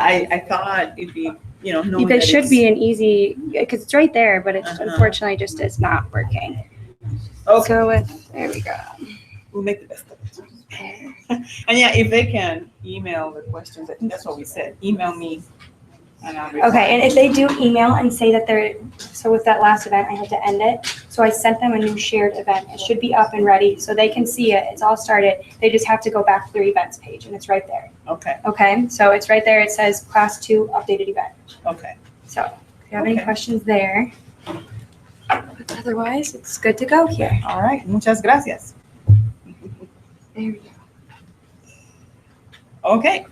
I thought it'd be, knowing There that should be an easy, because it's right there, but it's unfortunately just is not working. Okay. So there we go. We'll make the best of it. And yeah, if they can email the questions, I think that's what we said. Email me and I'll reply. Okay, and if they do email and say that so with that last event, I had to end it. So I sent them a new shared event. It should be up and ready so they can see it. It's all started. They just have to go back to their events page and it's right there. Okay. Okay, so it's right there. It says class 2 updated event. Okay. So if you have any questions there, but otherwise it's good to go here. All right. Muchas gracias. There we go. Okay.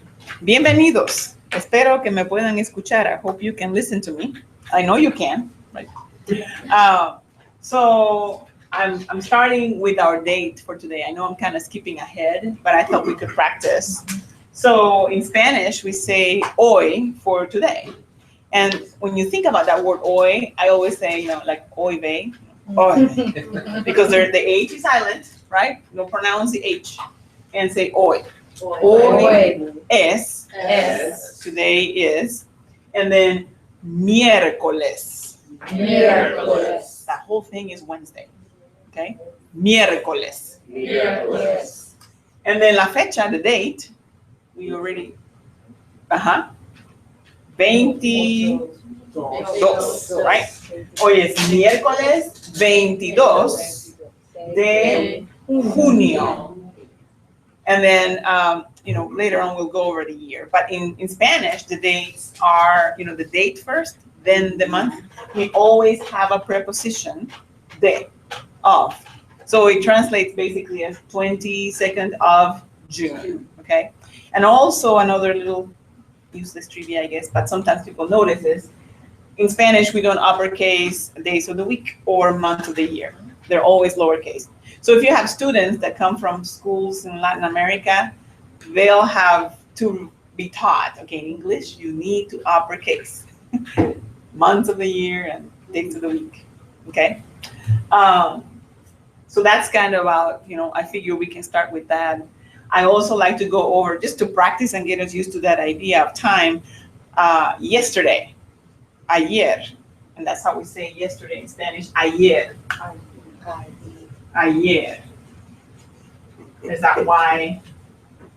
Bienvenidos. Espero que me puedan escuchar. I hope you can listen to me. I know you can. Right. So I'm starting with our date for today. I know I'm kind of skipping ahead, but I thought we could practice. So in Spanish, we say hoy for today. And when you think about that word hoy, I always say, like hoy ve, hoy, because the H is silent, right? You'll pronounce the H and say hoy. Hoy es, today is, and then miércoles. Miércoles. That whole thing is Wednesday, okay? Miércoles. And then la fecha, the date, we already, 22, right? Hoy es miércoles 22 de junio. And then, later on we'll go over the year. But in Spanish, the dates are, the date first, then the month. We always have a preposition, de, of. So it translates basically as 22nd of June, okay? And also another little useless trivia, I guess, but sometimes people notice this. In Spanish, we don't uppercase days of the week or month of the year. They're always lowercase. So if you have students that come from schools in Latin America, they'll have to be taught, okay, in English, you need to uppercase months of the year and days of the week, okay? So that's kind of I figure we can start with that. I also like to go over, just to practice and get us used to that idea of time, yesterday, ayer, and that's how we say yesterday in Spanish, ayer. Ayer. There's that Y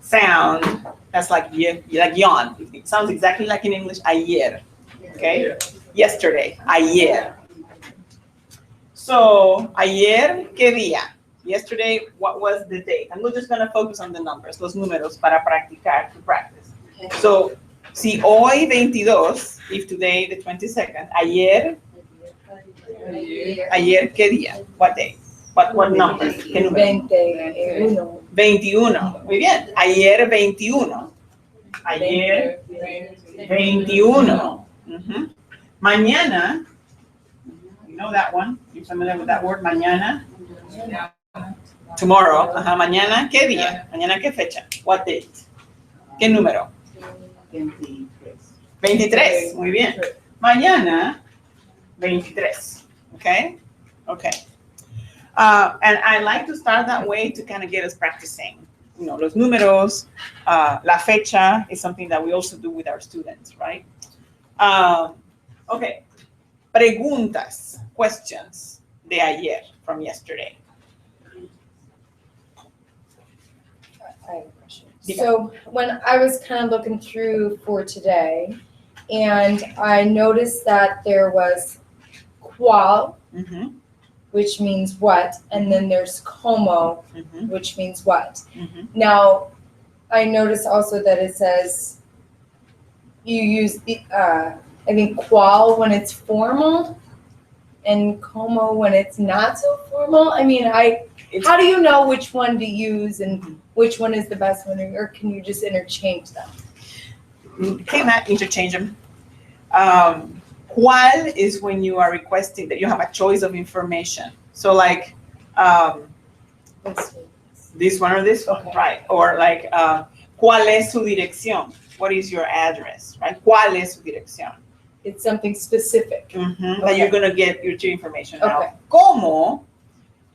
sound, that's like yawn. It sounds exactly like in English, ayer, okay? Yesterday, ayer. So, ayer, ¿qué día? Yesterday, what was the date? And we're just going to focus on the numbers, los números, para practicar, to practice. So, si hoy 22, if today the 22nd, ayer, ¿qué día? What day? What number? ¿Qué número? 21. 21. Muy bien. Ayer 21. Ayer 21. Mañana, you know that one? You're familiar with that word? Mañana? Tomorrow. Mañana, ¿qué día? Mañana, ¿qué fecha? What date? ¿Qué número? 23. Muy bien. Mañana, 23. Okay? Okay. And I like to start that way to kind of get us practicing. Los números, la fecha is something that we also do with our students, right? Okay. Preguntas, questions de ayer, from yesterday. I have a question. So when I was kind of looking through for today, and I noticed that there was qual, which means what, and then there's como, which means what. Now, I noticed also that it says you use I think qual when it's formal, and como when it's not so formal. I mean, how do you know which one to use and which one is the best one, or can you just interchange them? You cannot interchange them. Qual is when you are requesting that you have a choice of information. So like this one or this one, right? Or like ¿cuál es su dirección? What is your address, right? ¿Cuál es su dirección? It's something specific. That you're gonna get your information out. Okay. Como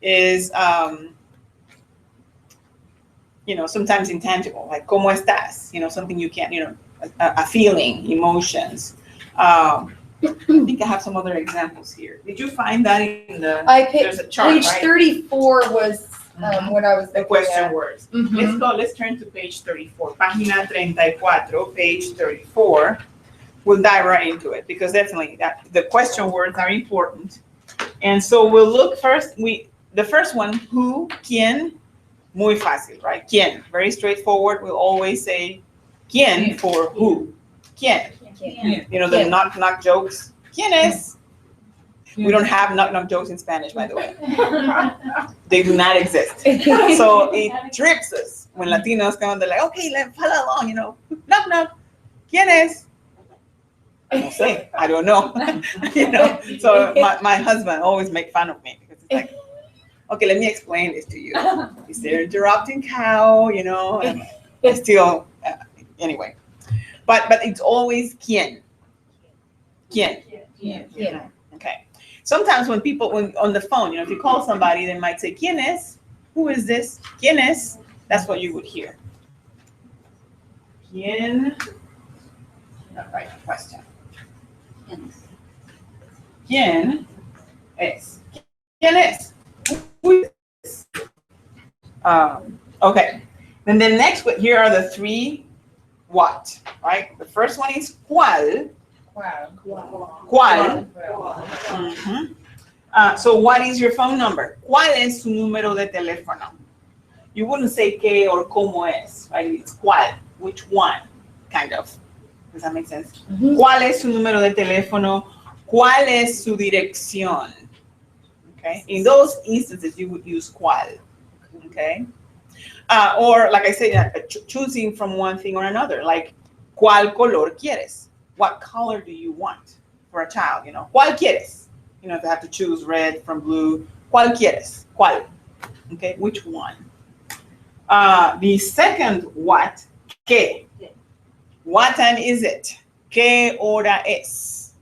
is sometimes intangible, like ¿cómo estás? Something you can't, a feeling, emotions. I think I have some other examples here. Did you find that in the, there's a chart, Page right? 34 was Mhm. what I was The looking question at. words. Mhm. Let's turn to page 34. Página 34, page 34. We'll dive right into it because definitely the question words are important. And so we'll look first, the first one, who, quién, muy fácil, right? Quién, very straightforward. We'll always say quién for who. Quién. You know, the Quién. knock jokes. ¿Quién es? We don't have knock jokes in Spanish, by the way. They do not exist. So it trips us when Latinos come, they're like, okay, let's follow along, you know. Knock. ¿Quién es? No sé, I don't know. You know, so my husband always make fun of me because it's like, okay, let me explain this to you. Is there interrupting cow, you know? And I still, anyway. But it's always quién. Quién. Quién. Okay. Sometimes when on the phone, you know, if you call somebody, they might say, ¿Quién es? Who is this? ¿Quién es? That's what you would hear. ¿Quién? Not right question. ¿Quién es? ¿Quién es? Who is this? Okay. Then the next, here are the three what, right? The first one is ¿cuál? ¿Cuál? Mhm. So what is your phone number? ¿Cuál es su número de teléfono? You wouldn't say qué or cómo es, right? It's ¿cuál? Which one? Kind of. Does that make sense? Mhm. ¿Cuál es su número de teléfono? ¿Cuál es su dirección? Okay. In those instances, you would use ¿cuál? Okay. Or like I said, choosing from one thing or another, like ¿cuál color quieres? What color do you want for a child? You know, ¿cuál quieres? You know, if they have to choose red from blue, ¿cuál quieres? ¿Cuál? Okay, which one? The second what, ¿qué? What time is it? ¿Qué hora es?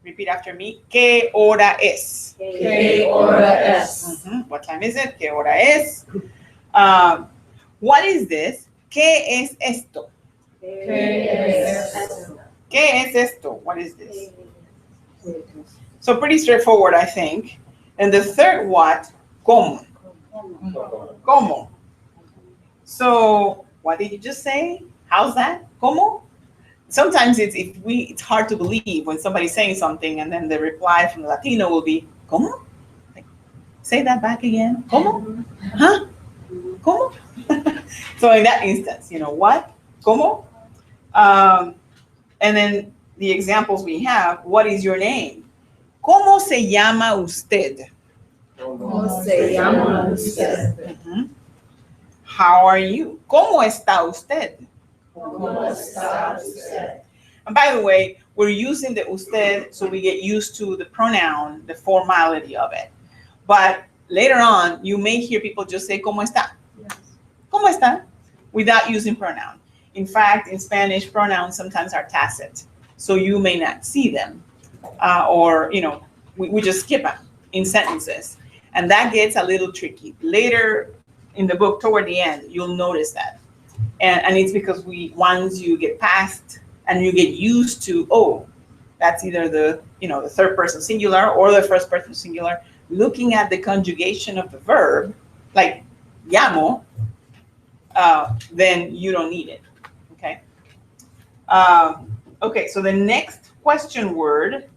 Repeat after me. ¿Qué hora es? ¿Qué hora es? What time is it? ¿Qué hora es? What is this? ¿Qué es esto? ¿Qué es? ¿Qué es esto? What is this? So pretty straightforward, I think. And the third what? ¿Cómo? ¿Cómo? So what did you just say? How's that? ¿Cómo? Sometimes it's hard to believe when somebody's saying something and then the reply from the Latino will be ¿cómo? Like, say that back again. ¿Cómo? Huh? ¿Cómo? So in that instance, you know, what? ¿Cómo? And then the examples we have, what is your name? ¿Cómo se llama usted? ¿Cómo se llama usted? Mhm. How are you? ¿Cómo está usted? ¿Cómo está usted? And by the way, we're using the usted so we get used to the pronoun, the formality of it. But later on, you may hear people just say, ¿Cómo está? ¿Cómo está? Without using pronoun. In fact, in Spanish, pronouns sometimes are tacit, so you may not see them. Or, you know, we just skip them in sentences. And that gets a little tricky. Later in the book, toward the end, you'll notice that. And it's because once you get past and you get used to, oh, that's either the third person singular or the first person singular, looking at the conjugation of the verb, like llamo, then you don't need it, okay? Okay, so the next question word,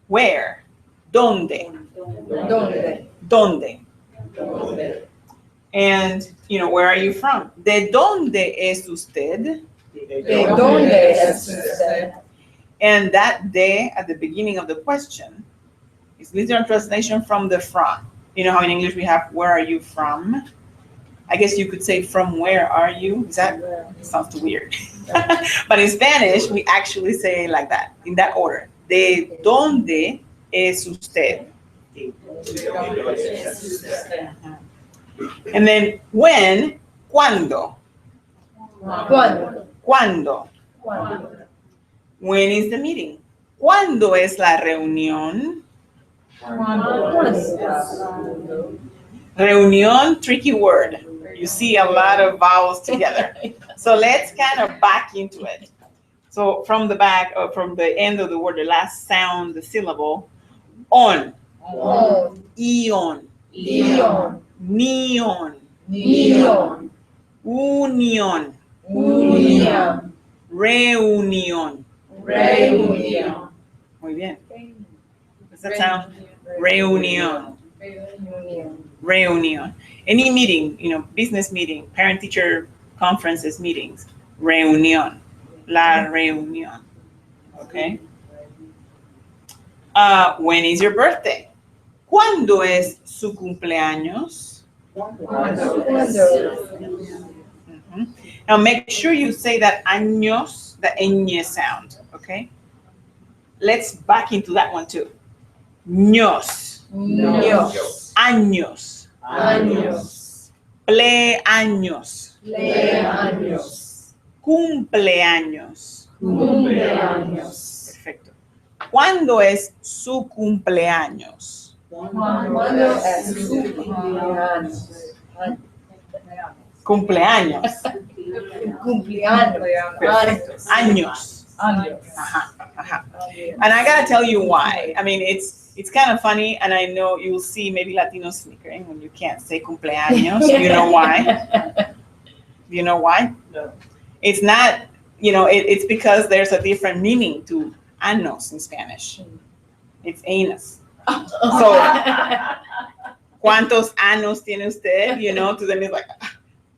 where? ¿Dónde? ¿Dónde? ¿Dónde? ¿Dónde? And, where are you from? ¿De dónde es usted? ¿De dónde es usted? And that de at the beginning of the question is literal translation from the from. You know how in English we have where are you from? I guess you could say from where are you? Sounds too weird. But in Spanish, we actually say it like that, in that order. ¿De dónde es usted? And then when, ¿cuándo? ¿Cuándo? ¿Cuándo? ¿Cuándo? When is the meeting? ¿Cuándo es la reunión? ¿Cuándo? Reunión, tricky word. You see a lot of vowels together. So let's kind of back into it. So from the back, or from the end of the word, the last sound, the syllable, on, On. ion, Ion. neon, Neon. union, Union. reunión. Reunion. Muy bien. Does that sound? Reunión. Reunion. Reunión. Any meeting, business meeting, parent-teacher conferences, meetings, reunión. La reunión. Okay? When is your birthday? ¿Cuándo es su cumpleaños? Cuando. Mhm. Now make sure you say that años, the ñ sound, okay? Let's back into that one too. Ños, Ños. años, Años. pleaños, Pleaños. cumpleaños. Cumpleaños. Perfecto. ¿Cuándo es su cumpleaños? Cuando es su cumpleaños. Cumpleaños. Cumpleaños. Años. Ajá, ajá. And I gotta tell you why. I mean, it's kind of funny, and I know you'll see maybe Latinos snickering when you can't say cumpleaños. You know why? You know why? No. It's not, it's because there's a different meaning to años in Spanish. It's anus. So, ¿cuántos años tiene usted? To them it's like,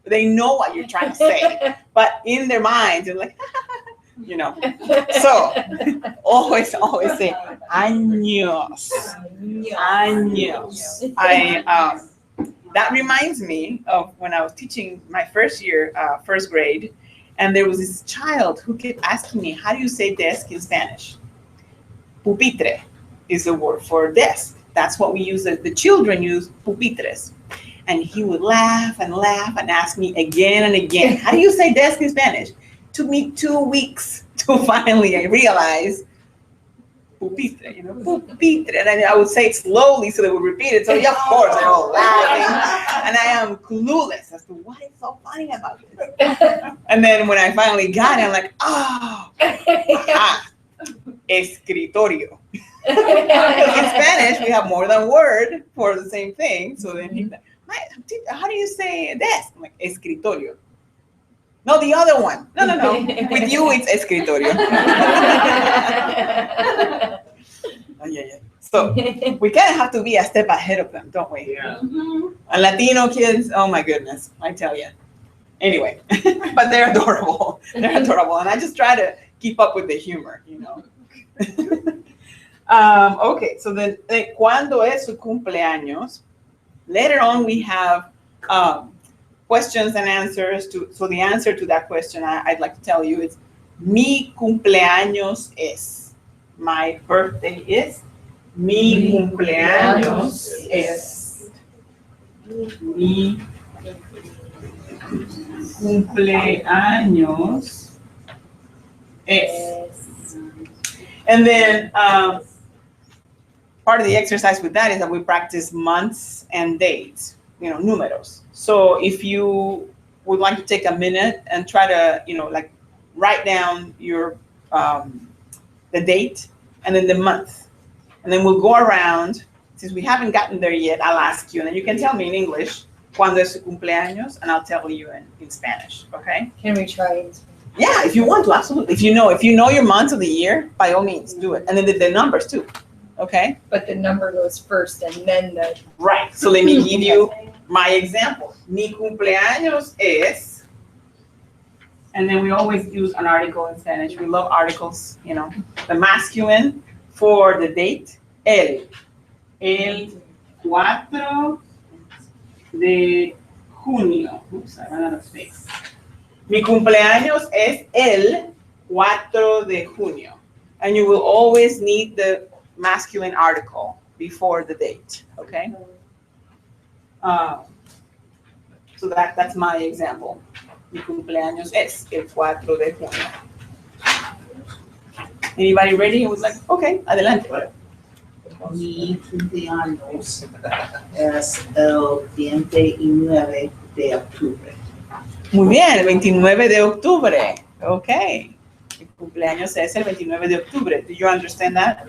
they know what you're trying to say, but in their minds, they're like, So, always say años. Años. That reminds me of when I was teaching my first year, first grade, and there was this child who kept asking me, how do you say desk in Spanish? Pupitre is the word for desk. That's what we use, the children use pupitres. And he would laugh and ask me again and again, how do you say desk in Spanish? Took me 2 weeks to finally realize pupitre, pupitre. And I would say it slowly so they would repeat it. So yeah, of course, they're all laughing. And I am clueless as to what is so funny about this. And then when I finally got it, I'm like, escritorio. In Spanish, we have more than word for the same thing. So then he's like, how do you say desk? I'm like, escritorio. No, the other one. No. With you, it's escritorio. Yeah. So we kind of have to be a step ahead of them, don't we? Yeah. And Latino kids, oh my goodness, I tell you. Anyway, but they're adorable. They're adorable. And I just try to keep up with the humor, Okay, so then, ¿cuándo es su cumpleaños? Later on, we have questions and answers. So the answer to that question, I'd like to tell you, is mi cumpleaños es. My birthday is. Mi cumpleaños es. Mi cumpleaños es. And then part of the exercise with that is that we practice months and dates, números. So if you would like to take a minute and try to, write down your the date and then the month, and then we'll go around. Since we haven't gotten there yet, I'll ask you, and then you can tell me in English cuándo es su cumpleaños, and I'll tell you in Spanish. Okay? Can we try it? Yeah, if you want to, absolutely. If you know your months of the year, by all means, do it, and then the numbers too. Okay? But the number goes first, and then the. Right. So let me give you my example. Mi cumpleaños es, and then we always use an article in Spanish. We love articles, the masculine for the date, el 4 de junio. Oops, I ran out of space. Mi cumpleaños es el 4 de junio. And you will always need the masculine article before the date, okay? So that's my example. Mi cumpleaños es el 4 de junio. Anybody ready? It was like, okay, adelante. Mi cumpleaños es el 29 de octubre. Muy bien, el 29 de octubre. Ok. El cumpleaños es el 29 de octubre. Do you understand that?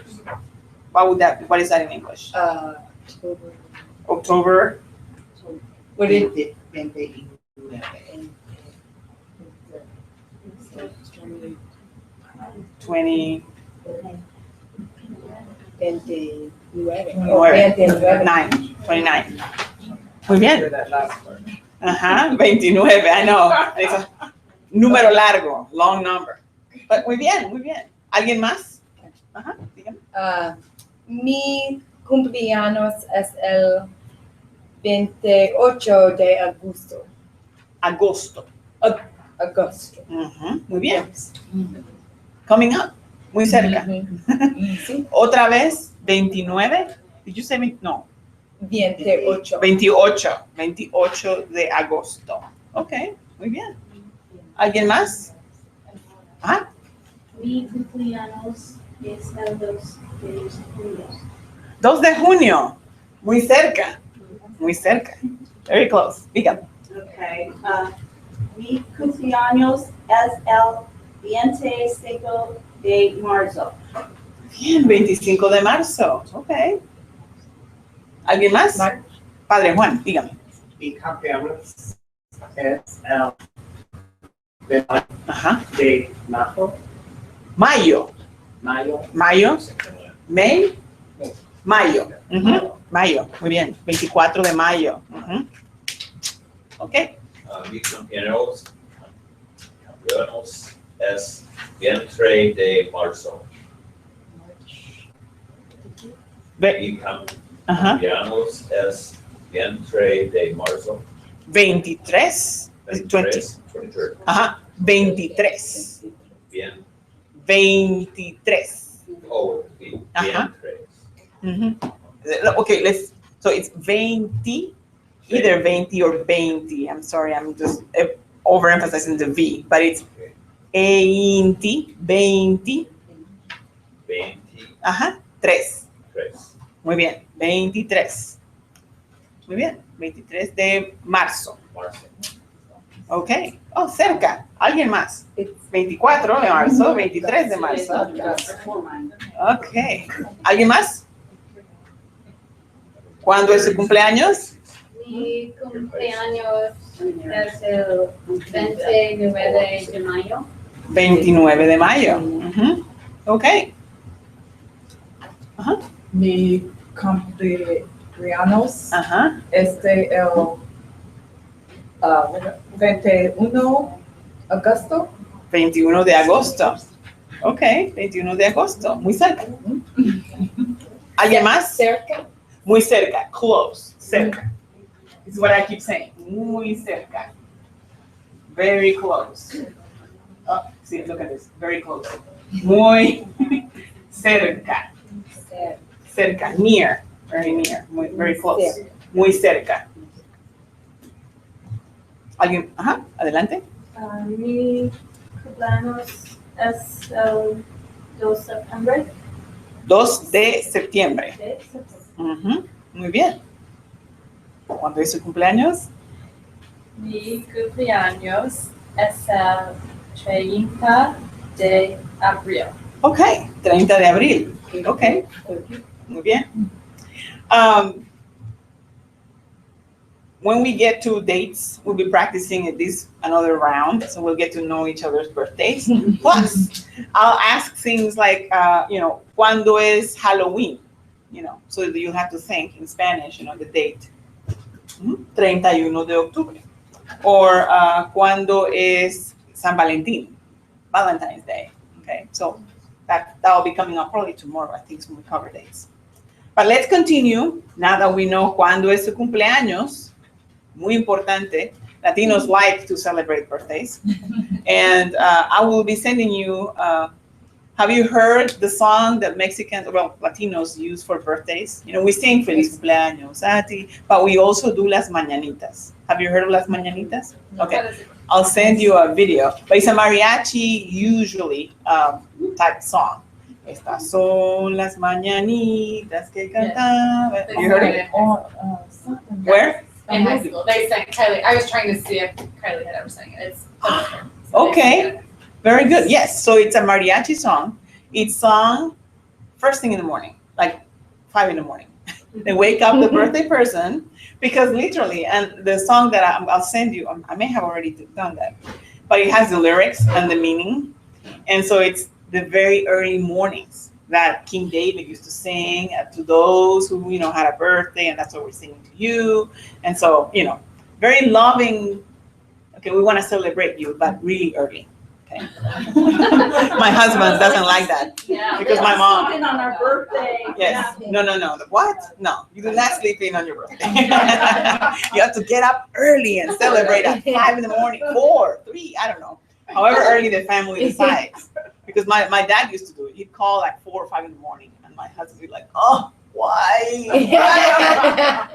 What is that in English? October Would it, 29. 29. 29. Muy bien. Ajá, 29, I know. Es un número largo, long number. But muy bien, muy bien. ¿Alguien más? Ajá, dígame. mi cumpleaños es el 28 de agosto. Agosto. Agosto. Ujú, muy bien. Coming up, muy cerca. Sí. Otra vez, 29. Did you say no? 28. 28 de agosto. Ok, muy bien. ¿Alguien más? Ajá. Mi cumpleaños es el 2 de junio. 2 de junio. Muy cerca. Muy cerca. Very close. Dígame. Okay, mi cumpleaños es el 25 de marzo. Bien, 25 de marzo. Ok. ¿Alguien más? Mar- Padre Juan, dígame. Mi cumpleaños es el Ajá. de mayo. Mayo. Mayo. May. Mayo. Ujú, mayo. Muy bien. 24 de mayo. Ujú. Ok. Mi cumpleaños es 23 de marzo. Mi Ajá. cumpleaños es 23 de marzo. 23. 23. Ajá. 23. Bien. 23. Oh, Ajá. 23. Mhm. Okay, so it's 20, either 20 or 20. I'm sorry, I'm just overemphasizing the V, but it's 20, 20, 23. ajá, 3. Muy bien, 23. Muy bien, 23 de marzo. Marzo. Ok, oh, cerca. ¿Alguien más? 24 de marzo, 23 de marzo. Ok, ¿alguien más? ¿Cuándo es su cumpleaños? Mi cumpleaños es el 29 de mayo. 29 de mayo. Ujú. Ok. Ajá. Mi cumpleaños Ajá. el 21 agosto. 21 de agosto. Ok, 21 de agosto. Muy cerca. ¿Alguien más? Cerca. Muy cerca. Close. Cerca. It's what I keep saying. Muy cerca. Very close. Oh, see, look at this. Very close. Muy cerca. Cerca. Near. Very near. Muy, very close. Muy cerca. ¿Alguien? Ajá. Adelante. Mi cumpleaños es el 2 de septiembre. 2 de septiembre. de septiembre. Ujú, muy bien. ¿Cuándo es su cumpleaños? Mi cumpleaños es el 30 de abril. Ok, 30 de abril. Ok, muy bien. When we get to dates, we'll be practicing at least another round, so we'll get to know each other's birthdays. Plus, I'll ask things like, ¿cuándo es Halloween? So that you have to think in Spanish, the date. 31 de octubre. Or ¿cuándo es San Valentín? Valentine's Day. Okay, so that will be coming up probably tomorrow, I think, when we cover dates. But let's continue, now that we know cuándo es su cumpleaños. Muy importante. Latinos like to celebrate birthdays. And I will be sending you, have you heard the song that Latinos use for birthdays? We sing Feliz cumpleaños a ti, but we also do las mañanitas. Have you heard of las mañanitas? Okay, I'll send you a video. But it's a mariachi, usually, type song. Estas son las mañanitas que cantaba. You heard it? Where? in high school. They sang Kylie. I was trying to see if Kylie had ever sang it. It's Okay. Very good. Yes. So it's a mariachi song. It's sung first thing in the morning, like 5 in the morning. They wake up the birthday person because literally, and the song that I'll send you, I may have already done that, but it has the lyrics and the meaning. And so it's the very early mornings that King David used to sing to those who, had a birthday, and that's what we're singing to you. And so, very loving. Okay, we want to celebrate you, but really early. Okay. My husband doesn't like that because my mom. Sleeping on our birthday. Yes. No. What? No, you do not sleep in on your birthday. You have to get up early and celebrate at 5 in the morning, 4, 3, I don't know. However early the family decides. Because my dad used to do it. He'd call like 4 or 5 in the morning, and my husband would be like, "Oh, why?"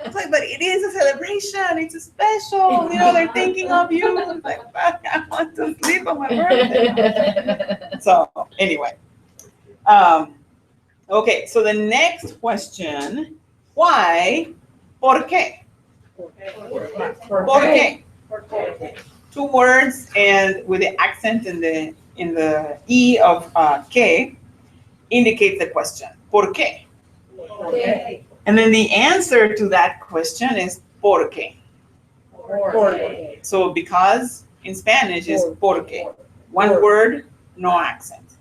It's like, but it is a celebration. It's a special. They're thinking of you. It's like, but I want to sleep on my birthday. So anyway, okay. So the next question: why? ¿Por qué? ¿Por qué? 2 words, and with the accent in the E of que indicates the question. ¿Por qué? And then the answer to that question is por qué. So because in Spanish is por qué. 1 word, no accent.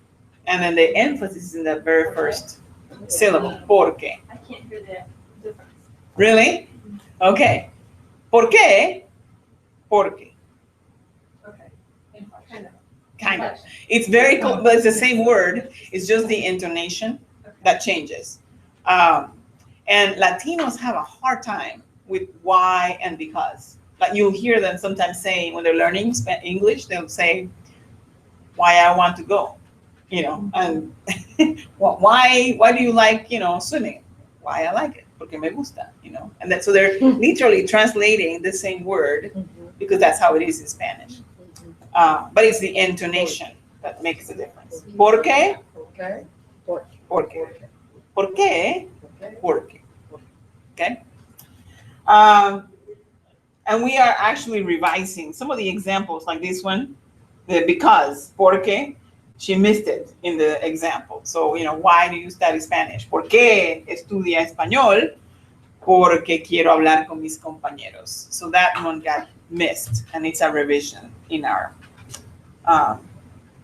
And then the emphasis is in the very first syllable, por qué. I can't hear the difference. Really? Okay. ¿Por qué? Porque. Kind of. It's very cool, but it's the same word. It's just the intonation that changes. And Latinos have a hard time with why and because. Like you'll hear them sometimes saying when they're learning English, they'll say, "Why I want to go," and why do you like, swimming? Why I like it, porque me gusta, and so they're literally translating the same word because that's how it is in Spanish. But it's the intonation that makes the difference. ¿Por qué? ¿Por qué? ¿Por qué? ¿Por qué? Okay? And we are actually revising some of the examples like this one, the because, ¿por qué? She missed it in the example. So, why do you study Spanish? ¿Por qué estudia español? Porque quiero hablar con mis compañeros. So that one got missed, and it's a revision in our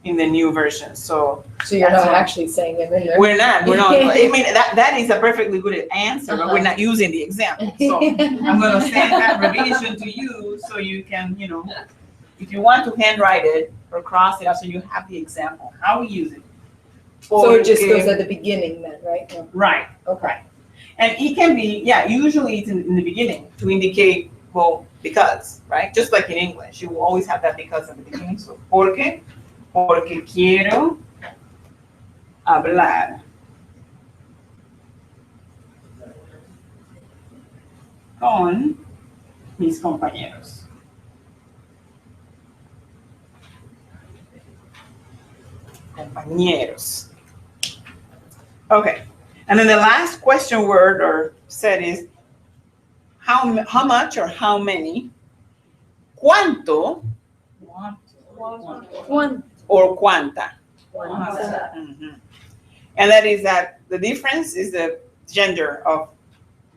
in the new version. So you're not actually saying it in there. we're not. I mean, that is a perfectly good answer, but we're not using the example. So I'm going to send that revision to you so you can, if you want to handwrite it or cross it out so you have the example, how we use it. So it just goes at the beginning then, right? Right. Okay. And it can be, usually it's in the beginning to indicate, well, because, right? Just like in English, you will always have that because at the beginning. So, porque quiero hablar con mis compañeros. Compañeros. Okay. And then the last question word or set is how much or how many, cuánto, or cuánta. Mhm. And that is that the difference is the gender of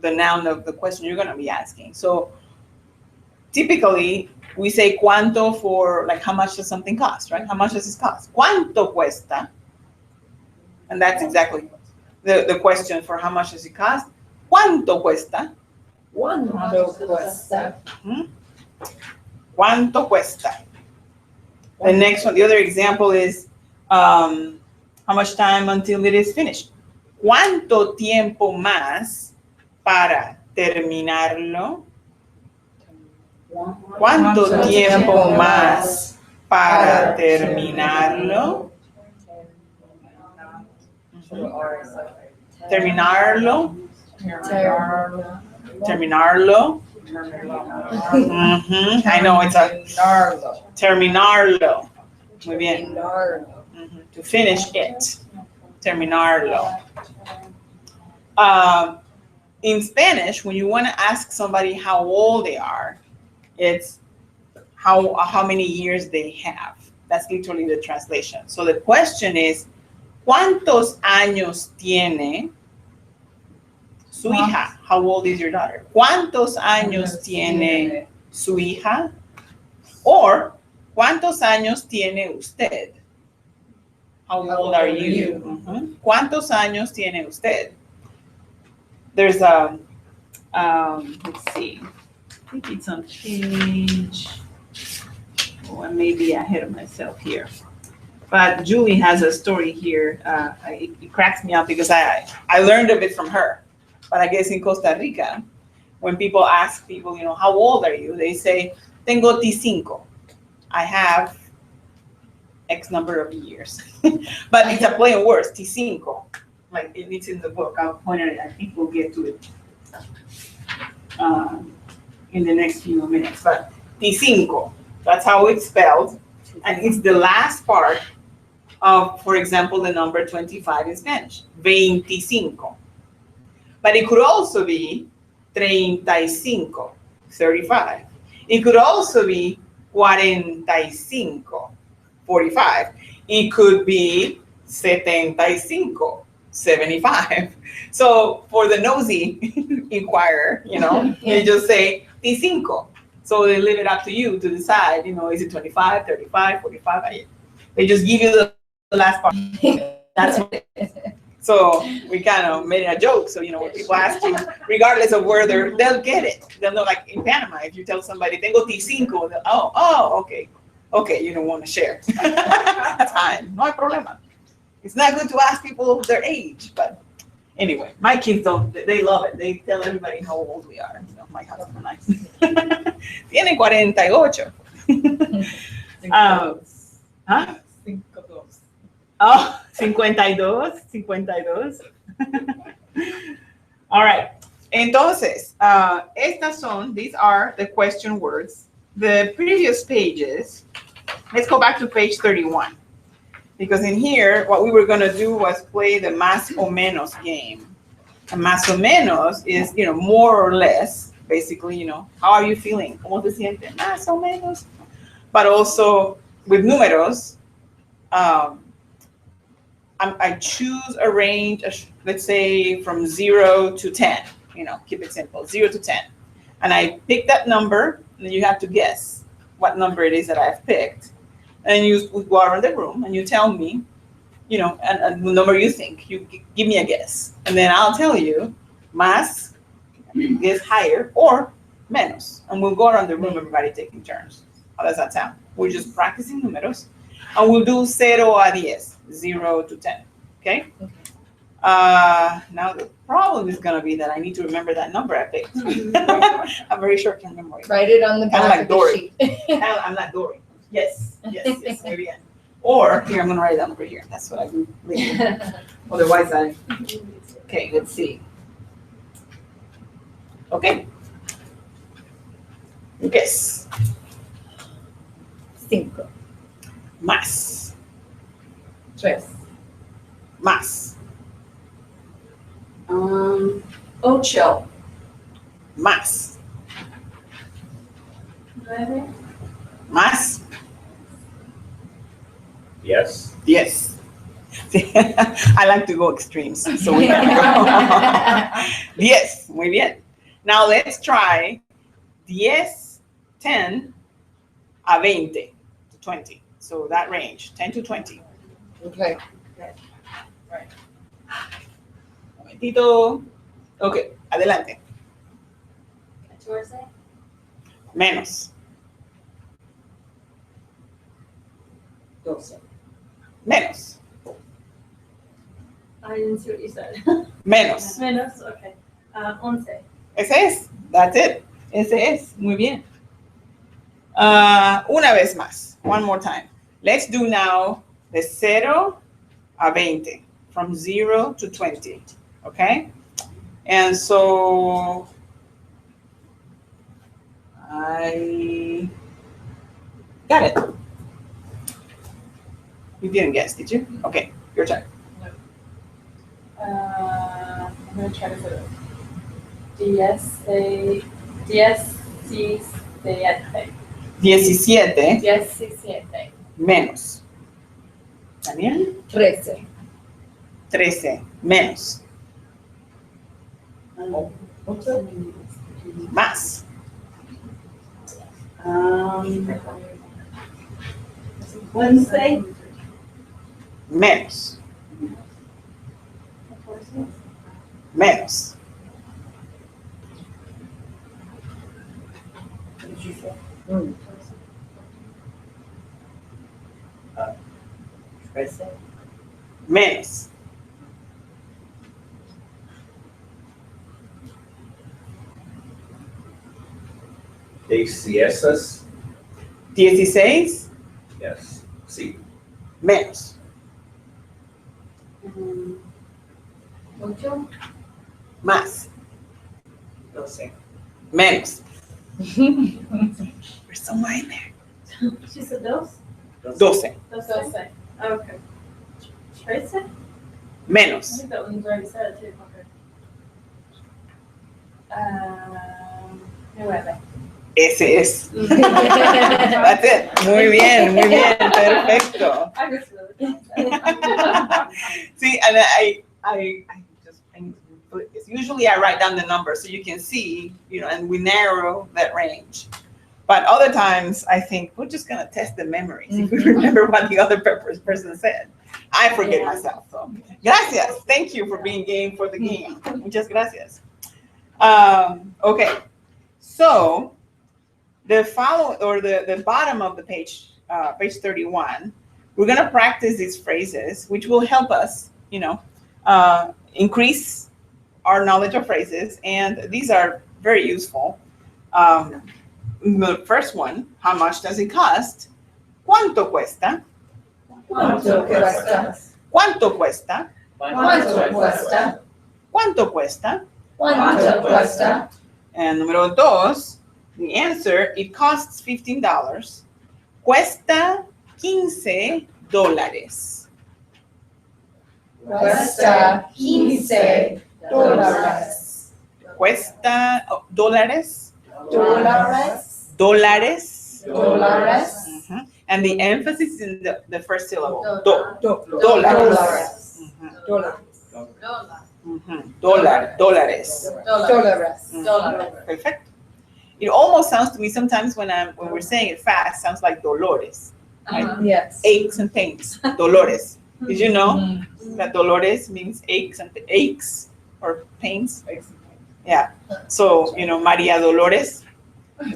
the noun of the question you're going to be asking. So typically we say cuánto for like how much does something cost, right? How much does this cost? ¿Cuánto cuesta? And that's exactly the question for how much does it cost. ¿Cuánto cuesta? ¿Cuánto cuesta? ¿Cuánto cuesta? The next one, the other example is how much time until it is finished. ¿Cuánto tiempo más para terminarlo? ¿Cuánto tiempo más para terminarlo? Terminarlo. Terminarlo. I know it's a terminarlo. Muy bien. To finish it. Terminarlo. in Spanish, when you want to ask somebody how old they are, it's how many years they have. That's literally the translation. So the question is, ¿cuántos años tiene su hija? How old is your daughter? ¿Cuántos años tiene su hija? Or, ¿cuántos años tiene usted? How old are you? Mhm. ¿Cuántos años tiene usted? There's a, let's see, I think it's on page, oh, I may be ahead of myself here. But Julie has a story here. It cracks me up because I learned of it from her. But I guess in Costa Rica, when people ask people, how old are you? They say, tengo T5. I have X number of years. But it's a play on words, T5. Like it's in the book. I'll point it. I think we'll get to it in the next few minutes. But T5, that's how it's spelled. And it's the last part of, for example, the number 25 in Spanish, 25. But it could also be 35, 35. It could also be 45, 45. It could be 75, 75. So for the nosy inquirer, you just say T5. So they leave it up to you to decide, is it 25, 35, 45? They just give you the last part. That's what it is. So we kind of made it a joke. So, when people ask you, regardless of where they'll get it. They'll know, like in Panama, if you tell somebody, tengo T5, okay. Okay, you don't want to share. That's fine. No hay problema. It's not good to ask people their age, but anyway, my kids they love it. They tell everybody how old we are. My husband and I. Tiene 48. Huh? 52. Oh, 52, 52. All right. Entonces, these are the question words. The previous pages, let's go back to page 31. Because in here, what we were going to do was play the más o menos game. And más o menos is, more or less, basically, how are you feeling? ¿Cómo te sientes? Más o menos. But also with números, I choose a range, let's say from 0 to 10, keep it simple, 0 to 10. And I pick that number, and you have to guess what number it is that I've picked. And you go around the room and you tell me, and the number you think. You give me a guess. And then I'll tell you, más, guess higher, or menos. And we'll go around the room, everybody taking turns. How does that sound? We're just practicing números. And we'll do 0 a 10, 0 to 10. Okay? Now the problem is going to be that I need to remember that number I picked. I'm very short-term memory. Write it on the Kinda back like of the Dory. sheet. I'm not Dory. Yes, very bien. Or here, I'm going to write down over here. That's what I do later. Otherwise, okay, let's see. Okay. Guess. 5. Más. 3. Más. 8. Más. 9, Más. Yes. Yes. I like to go extremes, so we can go. Yes, muy bien. Now let's try 10, 10 a 20 to 20. So that range, 10 to 20. Okay. Momentito. Okay, adelante. 14, Menos. 12. Menos. I didn't see what you said. Menos. Menos, okay. 11, Ese es. That's it. Ese es. Muy bien. Una vez más. One more time. Let's do now the 0 a 20. From 0 to 20. Okay? And so I got it. You didn't guess, did you? Okay, your turn. I'm going to try to put it. 17. 17 17. menos. Daniel, 13. 13 menos. Más. Wednesday. Menos. Menos. Menos. Siestas, 16 yes, sí. menos. Más. 12. Menos. There's some more in there. She said those? 12 12. Okay. 13? I menos. think that one's already said too. Okay. 9. Ese es. That's it. Muy bien, perfecto. I just really. See, and I just, usually I write down the number so you can see, and we narrow that range. But other times I think we're just gonna test the memories if we remember what the other person said. I forget myself, so gracias. Thank you for being game for the game. Muchas gracias. Okay, so the bottom of the page, page 31, we're gonna practice these phrases, which will help us, increase our knowledge of phrases, and these are very useful. The first one, how much does it cost? ¿Cuánto cuesta? ¿Cuánto cuesta? ¿Cuánto cuesta? ¿Cuánto cuesta? ¿Cuánto cuesta? ¿Cuánto cuesta? And número dos, the answer, it costs $15. Cuesta $15. Cuesta $15. Cuesta dólares. Dólares. Dólares. Dólares. Mhm. And the emphasis is in the first syllable. Dólares. Dólares. Dólares. Dólares. Dólares. Perfect. It almost sounds to me sometimes when we're saying it fast, sounds like dolores, right? Yes. Aches and pains. Dolores. Did you know that dolores means aches or pains? Yeah. So, Maria Dolores.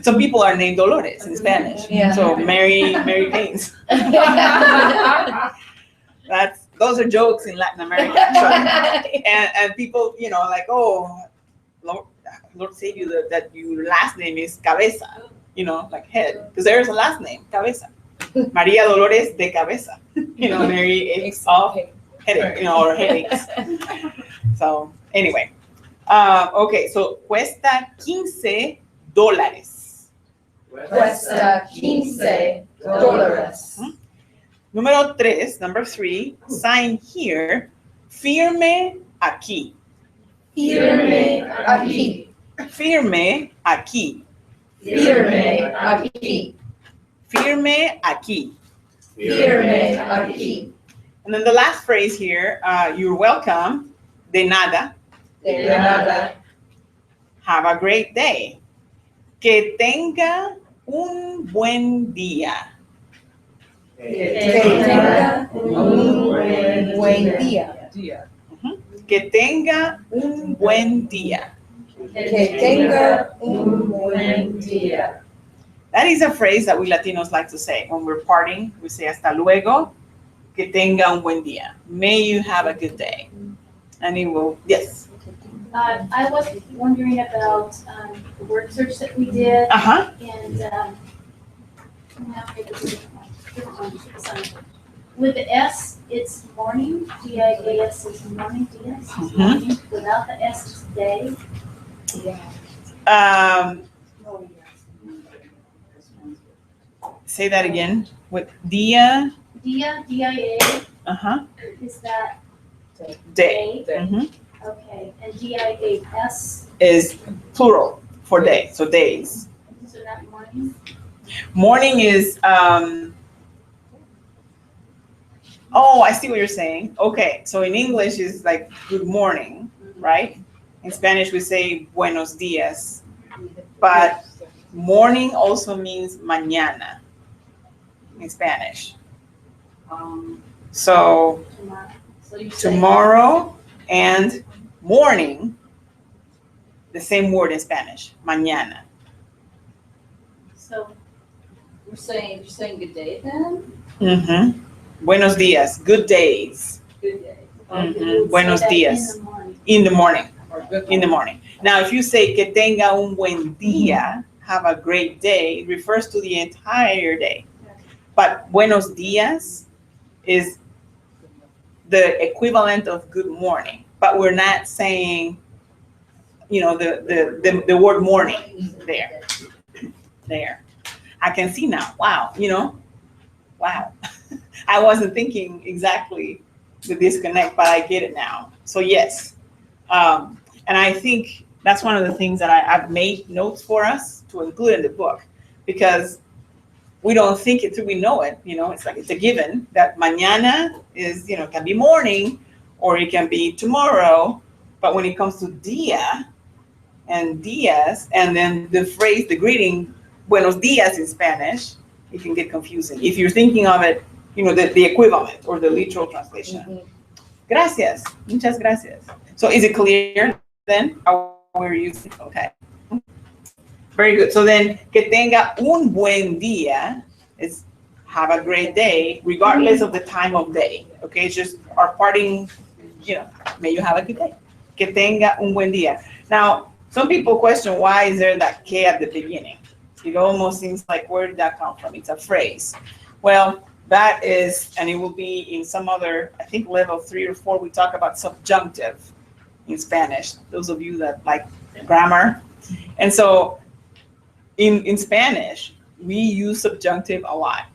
Some people are named Dolores in Spanish. Yeah. So Mary Pains. Those are jokes in Latin America. Actually. And people, like, oh, Lord save you that your last name is Cabeza, like head, because there is a last name, Cabeza. Maria Dolores de Cabeza. Mary aches of headache, or headaches. So anyway, okay, so cuesta $15. Cuesta $15. Número 3, number 3, sign here, firme aquí. Firme aquí. Firme aquí. Firme aquí. Firme aquí. Firme aquí. And then the last phrase here, you're welcome, de nada. De nada. Have a great day. Que tenga un buen día. Que tenga un buen día. Que tenga un buen día. Que tenga un buen día. That is a phrase that we Latinos like to say. When we're partying, we say hasta luego. Que tenga un buen día. May you have a good day. And it will, yes. I was wondering about the word search that we did, Uh-huh. and with the S, it's morning. D-I-A-S is morning. D-S is morning. Without the S, it's day. Say that again. With dia, Dia, D-I-A, uh-huh, is that day. day. Mhm. Okay, and DIAS, is plural for day, so days. so not morning? Morning is, oh, I see what you're saying. Okay, so in English is like good morning, right? In Spanish we say buenos dias, but morning also means mañana in Spanish. So Tomorrow. So you say. tomorrow and morning, the same word in Spanish, mañana. So, You're saying good day then? Mm-hmm. Buenos dias, good days. Good day. Mhm. Buenos say that dias. in the morning. In the morning. Or good In the morning. Now, if you say que tenga un buen día, have a great day, it refers to the entire day. But buenos dias is the equivalent of good morning. But we're not saying, the word morning there. There. I can see now. Wow, wow. I wasn't thinking exactly the disconnect, but I get it now. So yes. And I think that's one of the things that I've made notes for us to include in the book, because we don't think it till we know it. It's like it's a given that mañana is, can be morning or it can be tomorrow. But when it comes to día and días, and then the phrase, the greeting, buenos días in Spanish, it can get confusing. If you're thinking of it, the equivalent or the literal translation. Gracias. Muchas gracias. So is it clear then how we're using? Okay. Very good. So then, que tenga un buen día is have a great day, regardless of the time of day. Okay, it's just our parting, may you have a good day. Que tenga un buen día. Now, some people question why is there that que at the beginning? It almost seems like, where did that come from? It's a phrase. Well, that is, and it will be in some other, I think level 3 or 4, we talk about subjunctive in Spanish, those of you that like grammar. And so in Spanish, we use subjunctive a lot.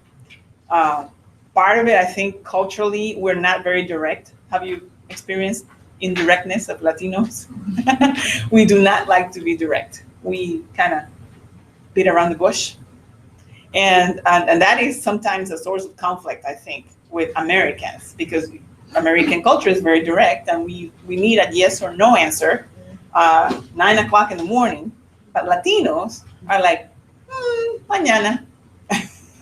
Part of it, I think culturally, we're not very direct. Have you experienced indirectness of Latinos? We do not like to be direct. We kind of beat around the bush. And that is sometimes a source of conflict, I think, with Americans, because American culture is very direct and we need a yes or no answer, 9 o'clock in the morning. But Latinos are like, mañana.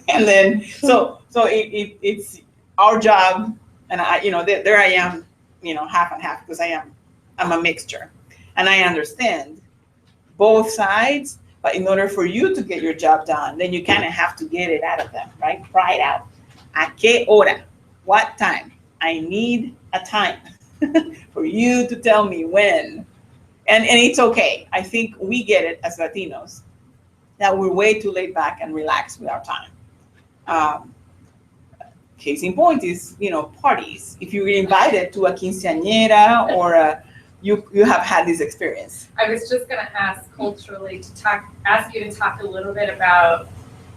And then, so it's our job, and there I am, half and half, because I'm a mixture. And I understand both sides. But in order for you to get your job done, then you kind of have to get it out of them, right? Cry it out. ¿A qué hora? What time? I need a time for you to tell me when. And it's okay. I think we get it as Latinos, that we're way too laid back and relaxed with our time. Case in point is, parties. If you get invited to a quinceañera or you have had this experience. I was just gonna ask culturally ask you to talk a little bit about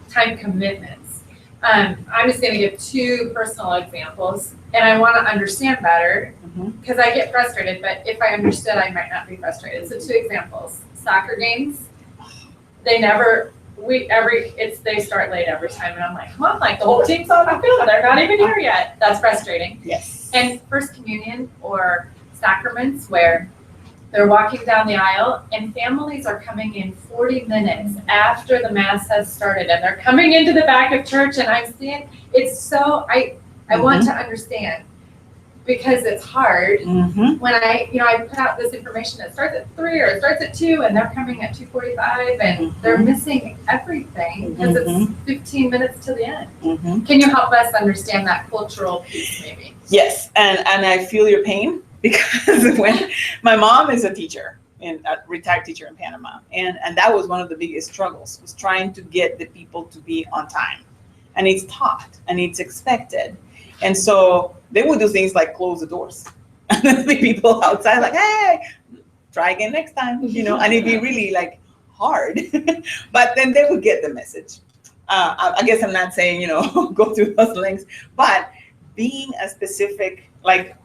time commitments. I'm just gonna give 2 personal examples, and I wanna understand better, because I get frustrated, but if I understood, I might not be frustrated. So 2 examples, soccer games, they start late every time, and I'm like, come on, like the whole team's on the field, they're not even here yet. That's frustrating. Yes. And First Communion or sacraments where they're walking down the aisle and families are coming in 40 minutes after the mass has started, and they're coming into the back of church, and I'm seeing it's so I want to understand, because it's hard when I put out this information that starts at 3 or it starts at 2 and they're coming at 2:45 and they're missing everything because it's 15 minutes to the end. Can you help us understand that cultural piece maybe? Yes, and I feel your pain, because when my mom is a teacher, a retired teacher in Panama, and that was one of the biggest struggles, was trying to get the people to be on time. And it's taught and it's expected. And so they would do things like close the doors. And there'd be people outside like, hey, try again next time, and it'd be really like hard. But then they would get the message. I guess I'm not saying, go through those links, but being a specific, like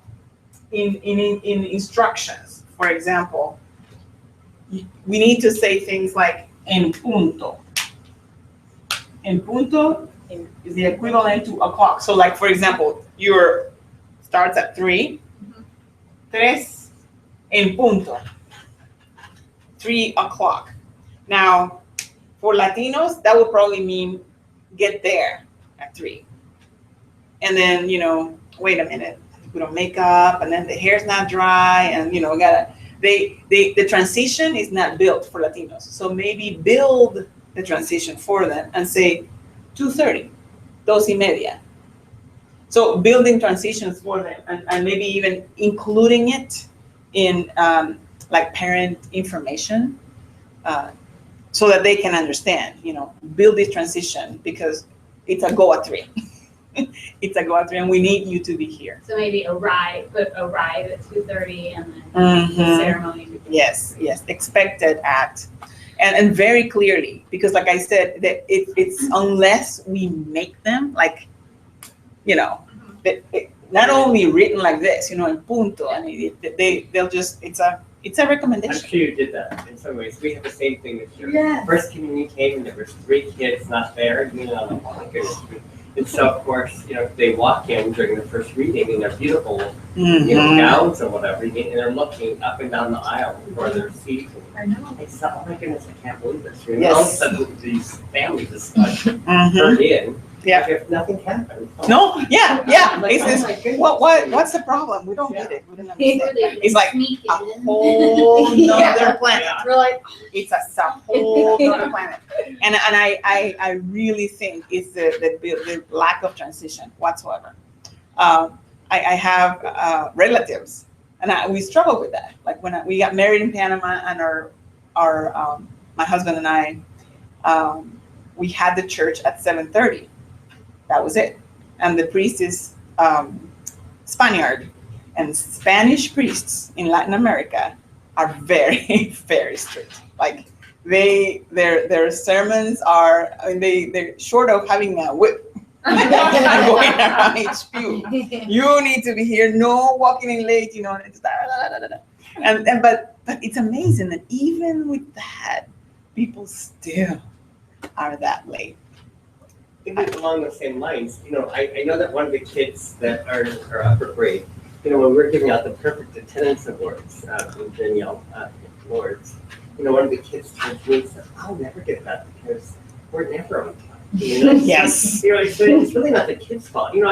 in instructions, for example, we need to say things like en punto. En punto is the equivalent to o'clock. So like, for example, your starts at 3, tres en punto, 3 o'clock. Now, for Latinos, that would probably mean get there at 3. And then, wait a minute, put on makeup, and then the hair's not dry, and, the transition is not built for Latinos. So maybe build the transition for them and say 2:30, 2:30. So building transitions for them, and maybe even including it in like parent information, so that they can understand, build this transition because it's a go at 3. It's a go at 3 and we need you to be here. So maybe arrive at 2:30 and then the Mhm. ceremony begins. Yes, expected at, and very clearly, because like I said, that it's unless we make them like, not only written like this, en punto, and they'll just, it's a I'm recommendation. sure you did that in some ways. We have the same thing this year. Yes. First communion came and there was 3 kids not there, on the block. And so of course, they walk in during the first reading in their beautiful, Mhm. gowns or whatever, and they're looking up and down the aisle for their seats. I know. I thought, oh my goodness, I can't believe this. Yes. All of a sudden, these families just like Mhm. turned in. Yeah. As if nothing happened. No, yeah. Like, It's oh this, my goodness. what's the problem? We don't get it. We don't Or understand. they It's like sneak a it in. whole nother planet. Yeah. We're like, It's a whole nother planet. And I really think it's the lack of transition whatsoever. I have relatives, and we struggle with that. Like when we got married in Panama, and our my husband and I, we had the church at 7:30. That was it. And the priest is Spaniard, and Spanish priests in Latin America are very, very strict. Like their sermons are, they're short of having a whip and going around each pew. You need to be here, no walking in late, and it's but it's amazing that even with that, people still are that late. I think along the same lines, I know that one of the kids that are upper grade, when we're giving out the perfect attendance awards from Danielle Lords, one of the kids told me, said, I'll never get that because we're never on time. Yes. So it's really not the kids' fault. When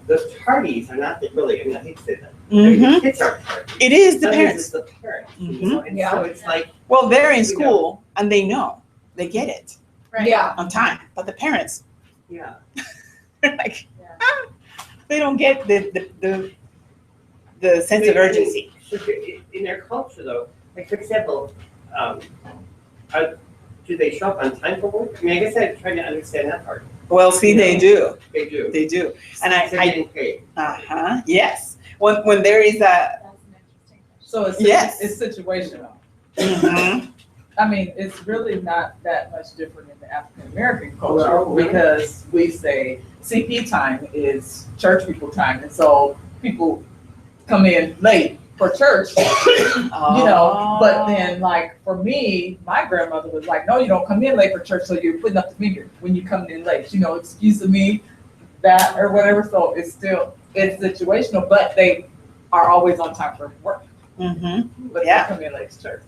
those tardies are not really, I hate to say that. The kids are tardy. It is the Sometimes parents. it's the parents. Mhm. And Yeah. so it's like, Well, they're in school and they know, they get it Right. yeah. on time, but the parents, yeah. they're like, they don't get the sense of urgency. So in their culture though, like for example, do they show up on time for work? I mean, I guess I'm trying to understand that part. Well, see, they do, They do. they do. And So they're getting paid. Yes. When there is a, That's an interesting question. So it's, Yes. it's situational. mhm, I mean, it's really not that much different in the African American culture Well, because we say CP time is church people time, and so people come in late for church, But then, like for me, my grandmother was like, "No, you don't come in late for church, so you're putting up the finger when you come in late." Excuse me, that or whatever. So it's situational, but they are always on time for work. Mhm. But Yeah. they come in late to church.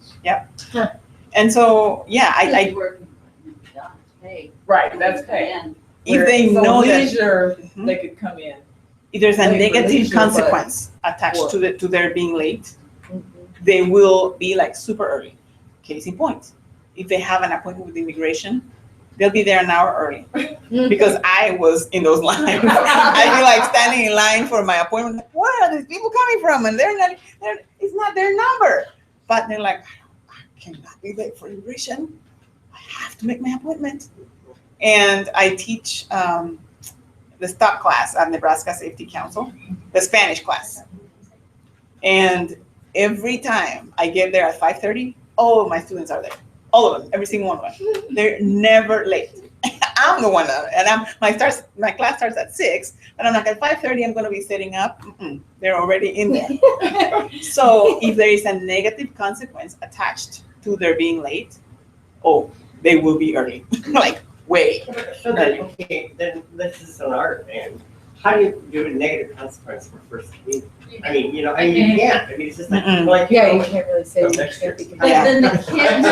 And so, yeah, I Working, hey. Right, that's paid. if they So know that leisure, Mhm. they could come in. if there's a Late for negative leisure, but- consequence attached Or- to their being late, they will be like super early. Case in point, if they have an appointment with immigration, they'll be there an hour early because I was in those lines. I'd be like standing in line for my appointment. Like, where are these people coming from? And it's not their number. But they're like, I cannot be late for immigration. I have to make my appointment. And I teach the STOP class at Nebraska Safety Council, the Spanish class. And every time I get there at 5:30, all of my students are there. All of them, every single one of them. They're never late. I'm the one that, and my class starts at 6, and I'm like, at 5:30, I'm gonna be setting up. They're already in there. So if there is a negative consequence attached to their being late, they will be early, like way. So then, okay, then this is on our end. How do you do a negative consequence for first communion? I mean, you can't. I mean, it's just like, Yeah, you can't really say. So you next year. can't be- But then the kids.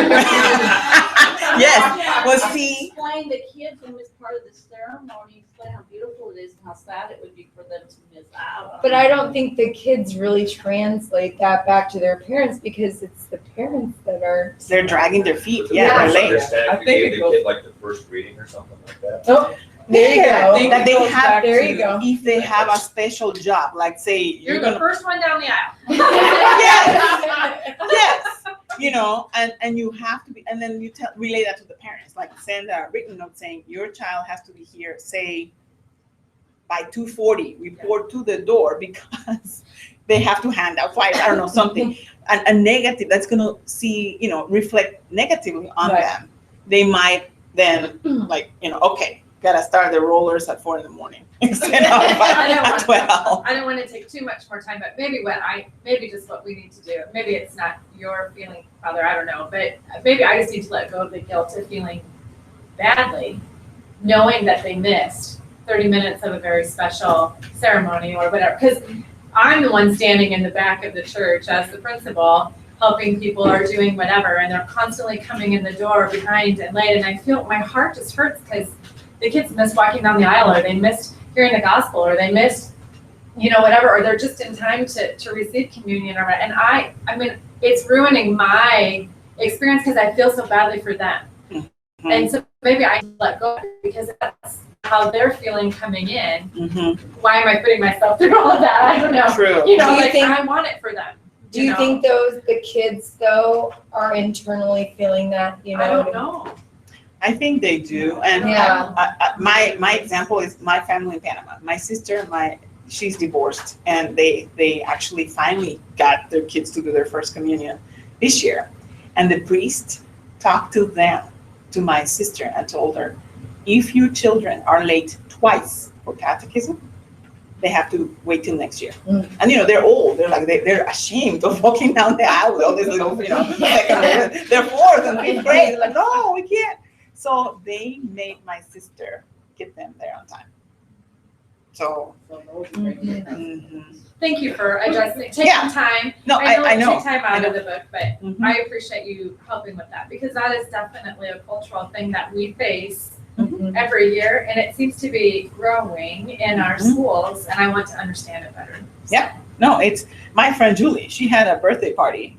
Yes, well, see. Explain the kids when it's part of the ceremony, explain how beautiful it is and how sad it would be for them to miss out. But I don't think the kids really translate that back to their parents because it's the parents that are. They're dragging their feet. Yeah. Yeah, they're late. Understand I if you think gave it the goes- kid like the first reading or something like that. Oh, there you Yeah, go. that they goes have. back There to- you go. If they have a special job, like say You're you're the gonna. first one down the aisle. Yes, and you have to be, and then you relay that to the parents, like send a written note saying your child has to be here, say by 2:40, report to the door because they have to hand out flyers, I don't know, something, a negative that's gonna reflect negatively on Right. them. They might then okay, gotta start the rollers at 4 a.m. instead of at 12. I don't want to take too much more time, but maybe just what we need to do. Maybe it's not your feeling, Father, I don't know, but maybe I just need to let go of the guilt of feeling badly, knowing that they missed 30 minutes of a very special ceremony or whatever. Because I'm the one standing in the back of the church as the principal, helping people or doing whatever, and they're constantly coming in the door behind and late, and I feel my heart just hurts because the kids missed walking down the aisle, or they missed hearing the gospel, or they missed, whatever, or they're just in time to receive communion, and I mean, it's ruining my experience because I feel so badly for them. Mm-hmm. And so maybe I let go because that's how they're feeling coming in. Mm-hmm. Why am I putting myself through all of that? I don't know. True. Do you think- I want it for them. Do you think the kids though are internally feeling that, I don't know. I think they do, and Yeah. my example is my family in Panama. My sister, she's divorced, and they actually finally got their kids to do their first communion this year, and the priest talked to my sister, and told her, if your children are late twice for catechism, they have to wait till next year. Mm. And they're old. They're like they're ashamed of walking down the aisle with all these little second, they're 4th and 5th grade. They're like, no, we can't. So they made my sister get them there on time. So. Mhm. Thank you for taking Yeah. time. No, I I know. took time out of the book, but Mhm. I appreciate you helping with that because that is definitely a cultural thing that we face Mhm. every year, and it seems to be growing in our Mhm. schools, and I want to understand it better. Yeah. No, it's my friend Julie. She had a birthday party.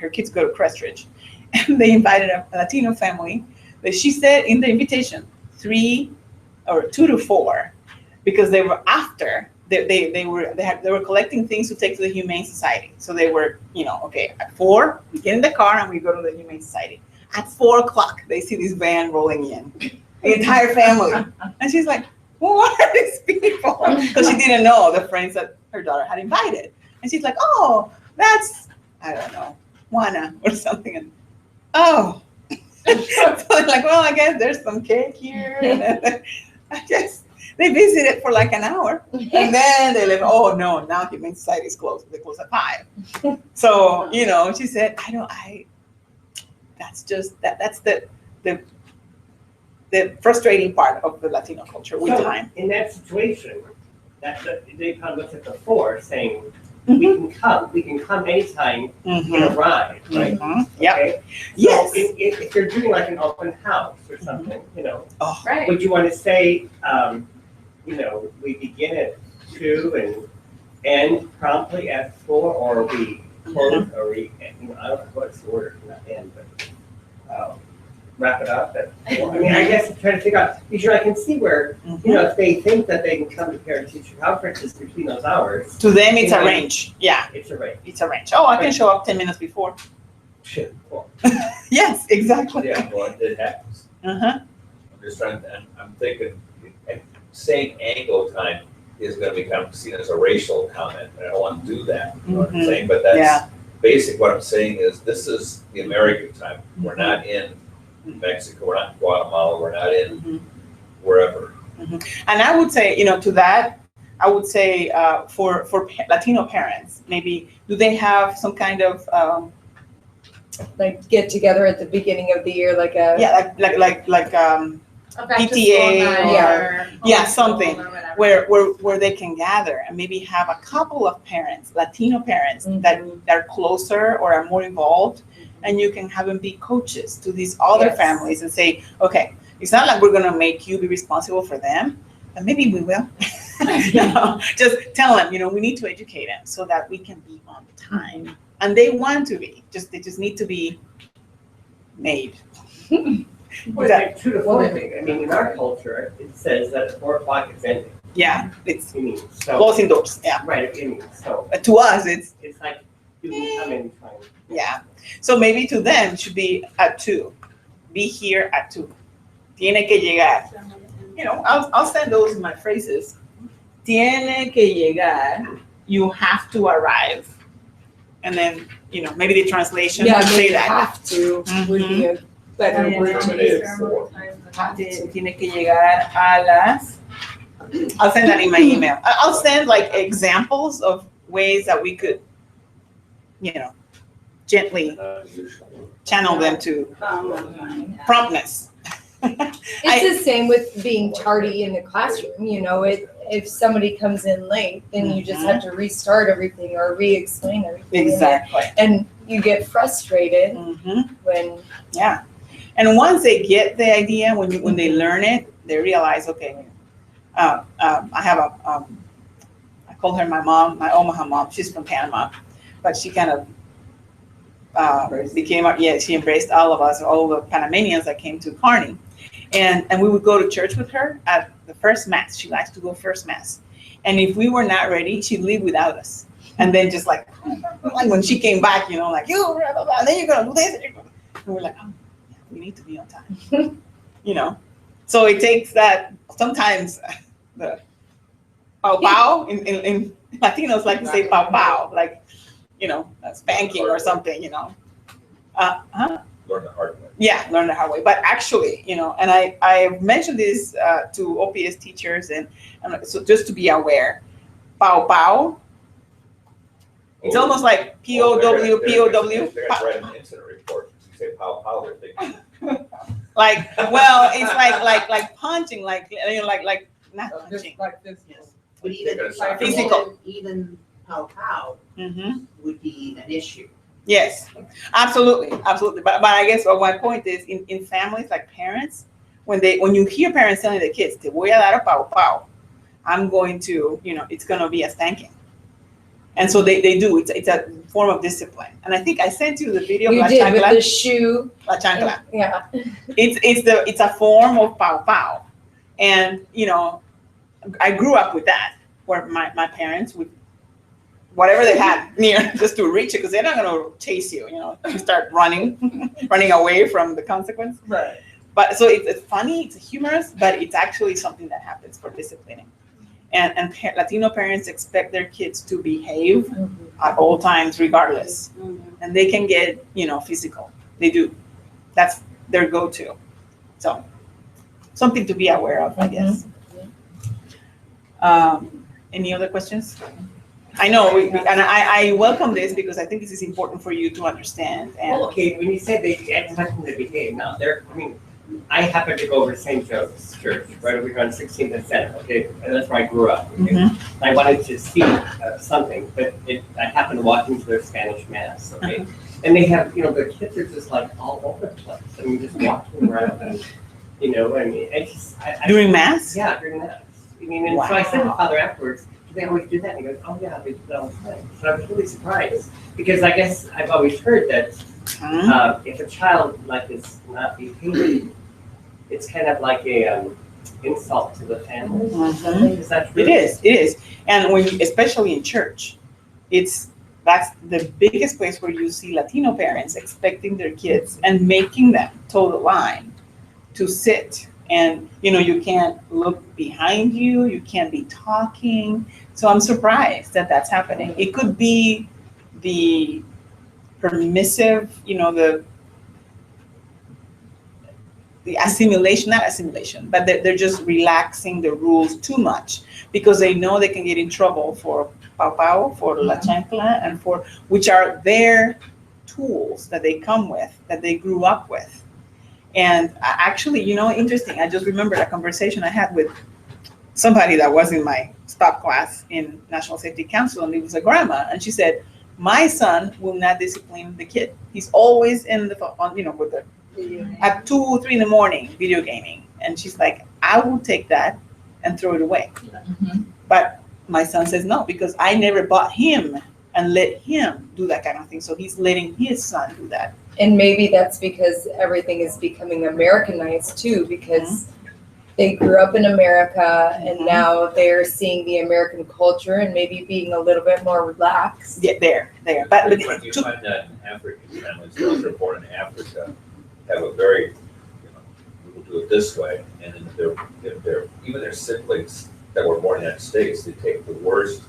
Her kids go to Crestridge, and they invited a Latino family. But she said in the invitation 2 to 4, because they were after they were collecting things to take to the Humane Society. So they were at 4 we get in the car and we go to the Humane Society. At 4:00 they see this van rolling in, the entire family, and she's like, who are these people? Because she didn't know the friends that her daughter had invited. And she's like, oh, that's, I don't know, Juana or something. And, oh. So I'm like, well, I guess there's some cake here. And I guess they visited for like an hour. And then they left, oh, no, now Humane Society is closed. They close at 5. So, she said, that's the frustrating part of the Latino culture with time. In that situation, they kind of looked at the 4 saying, we can come anytime in a ride, right? Yeah. Okay? Yes. So if you're doing like an open house or something, Right. would you want to say, we begin at 2 and end promptly at 4, or we close, or we, I don't know what's the order, not end, but wrap it up at 4? I mean, I guess I'm trying to figure out, because I can see where, if they think that they can come to parent-teacher conferences between those hours, To them, it's a range. Yeah, it's a range. it's a range. Oh, I can show up 10 minutes before. Shit. Well, Yes, exactly. yeah, well, it happens. Uh-huh. I'm just trying, I'm thinking, saying Anglo time is gonna become seen as a racial comment, and I don't want to do that, you know what I'm Mhm. saying? But Yeah. that's basic, what I'm saying is, this is the American time. We're not in Mexico, we're not in Guatemala, we're not in Mhm. wherever. And I would say, to that, I would say for Latino parents, maybe do they have some kind of Like get together at the beginning of the year, like a. yeah, like A back to school PTA night or- or yeah, homeschool something or whatever. where they can gather and maybe have a couple of parents, Latino parents Mhm. that are closer or are more involved, and you can have them be coaches to these other Yes. families and say, okay, it's not like we're gonna make you be responsible for them, but maybe we will. Just tell them, we need to educate them so that we can be on time. And they want to be, they just need to be made. Well, like 2 to 4 thing, I mean, in our culture, it says that at 4 o'clock it's ending. Yeah, it's I mean, so, closing doors, yeah. right, I mean, so But to us, it's, it's like, you can come anytime. yeah. So maybe to them should be at 2. Be here at 2. Tiene que llegar. I'll send those in my phrases. Tiene que llegar. You have to arrive. And then, maybe the translation Yeah, would say maybe that. have to would be a better Yeah. word to Terminated use. for. Tiene que llegar a las. I'll send that in my email. I'll send like examples of ways that we could, gently channel them to promptness. It's the same with being tardy in the classroom, if somebody comes in late, then you just have to restart everything or re-explain everything. Exactly. And you get frustrated Mhm. when, Yeah. And once they get the idea, when they learn it, they realize, okay, I have I call her my mom, my Omaha mom. She's from Panama, but she kind of became, she embraced all of us, all the Panamanians that came to Kearney. And we would go to church with her at the first mass. She likes to go first mass. And if we were not ready, she'd leave without us. And then just like when she came back, like, you, blah, blah, blah, and then you're going to do this. And we're like, oh, yeah, we need to be on time. So it takes that, sometimes the pow pow, in Latinos like to say pow pow, like, spanking or something, Learn the hard way. Yeah, learn the hard way. But actually, and I mentioned this to OPS teachers, and so just to be aware, pow pow, it's almost like POW, POW. They're gonna write an incident report. You say pow pow, they're thinking. Like, well, it's like punching, like not Just punching. like this. But even, They're gonna Physical. even pow pow Mm-hmm. would be an issue. Yes, absolutely. But I guess my point is in families like parents, when you hear parents telling their kids, "Te voy a dar a pow pow," I'm going to, it's going to be a spanking. And so they do. It's a form of discipline. And I think I sent you the video of you La did with the Chancla. shoe. La Chancla. Yeah. It's a form of pow pow. And, I grew up with that, where my parents would, whatever they had near, just to reach it, because they're not going to chase you, you start running away from the consequence. Right. But so it's funny, it's humorous, but it's actually something that happens for disciplining. And Latino parents expect their kids to behave at all times, regardless. And they can get, physical. They do. That's their go-to. So something to be aware of, I guess. Any other questions? I know, and I welcome this because I think this is important for you to understand. And Well, okay, when you said they expect them to behave, now I happen to go over to St. Joseph's Church, right over here on 16th and Center, okay, and that's where I grew up. Okay? I wanted to see something, but I happened to walk into their Spanish mass, okay? And they have, the kids are just like all over the place. I mean, just walking around and, during mass? Yeah, during mass. And so I said to Father afterwards, do they always do that? And he goes, oh yeah, they do that all the time. So I was really surprised, because I guess I've always heard that if a child is not behaving, it's kind of like a insult to the family. Is that true? It is. And especially in church, that's the biggest place where you see Latino parents expecting their kids and making them toe the line to sit. And, you can't look behind you, you can't be talking. So I'm surprised that that's happening. It could be the permissive, the assimilation, not assimilation, but they're just relaxing the rules too much because they know they can get in trouble for pau pau, for la chancla, and for, which are their tools that they come with, that they grew up with. And actually, interesting, I just remembered a conversation I had with somebody that was in my stop class in National Safety Council, and it was a grandma, and she said, my son will not discipline the kid. He's always in the phone, with the, at 2, 3 in the morning, video gaming. And she's like, I will take that and throw it away. But my son says no, because I never bought him and let him do that kind of thing. So he's letting his son do that. And maybe that's because everything is becoming Americanized too, because they grew up in America and now they're seeing the American culture and maybe being a little bit more relaxed. Yeah, there. But You find that in African families, those that are born in Africa have a very, we'll do it this way, and then they're even their siblings that were born in the United States, they take the worst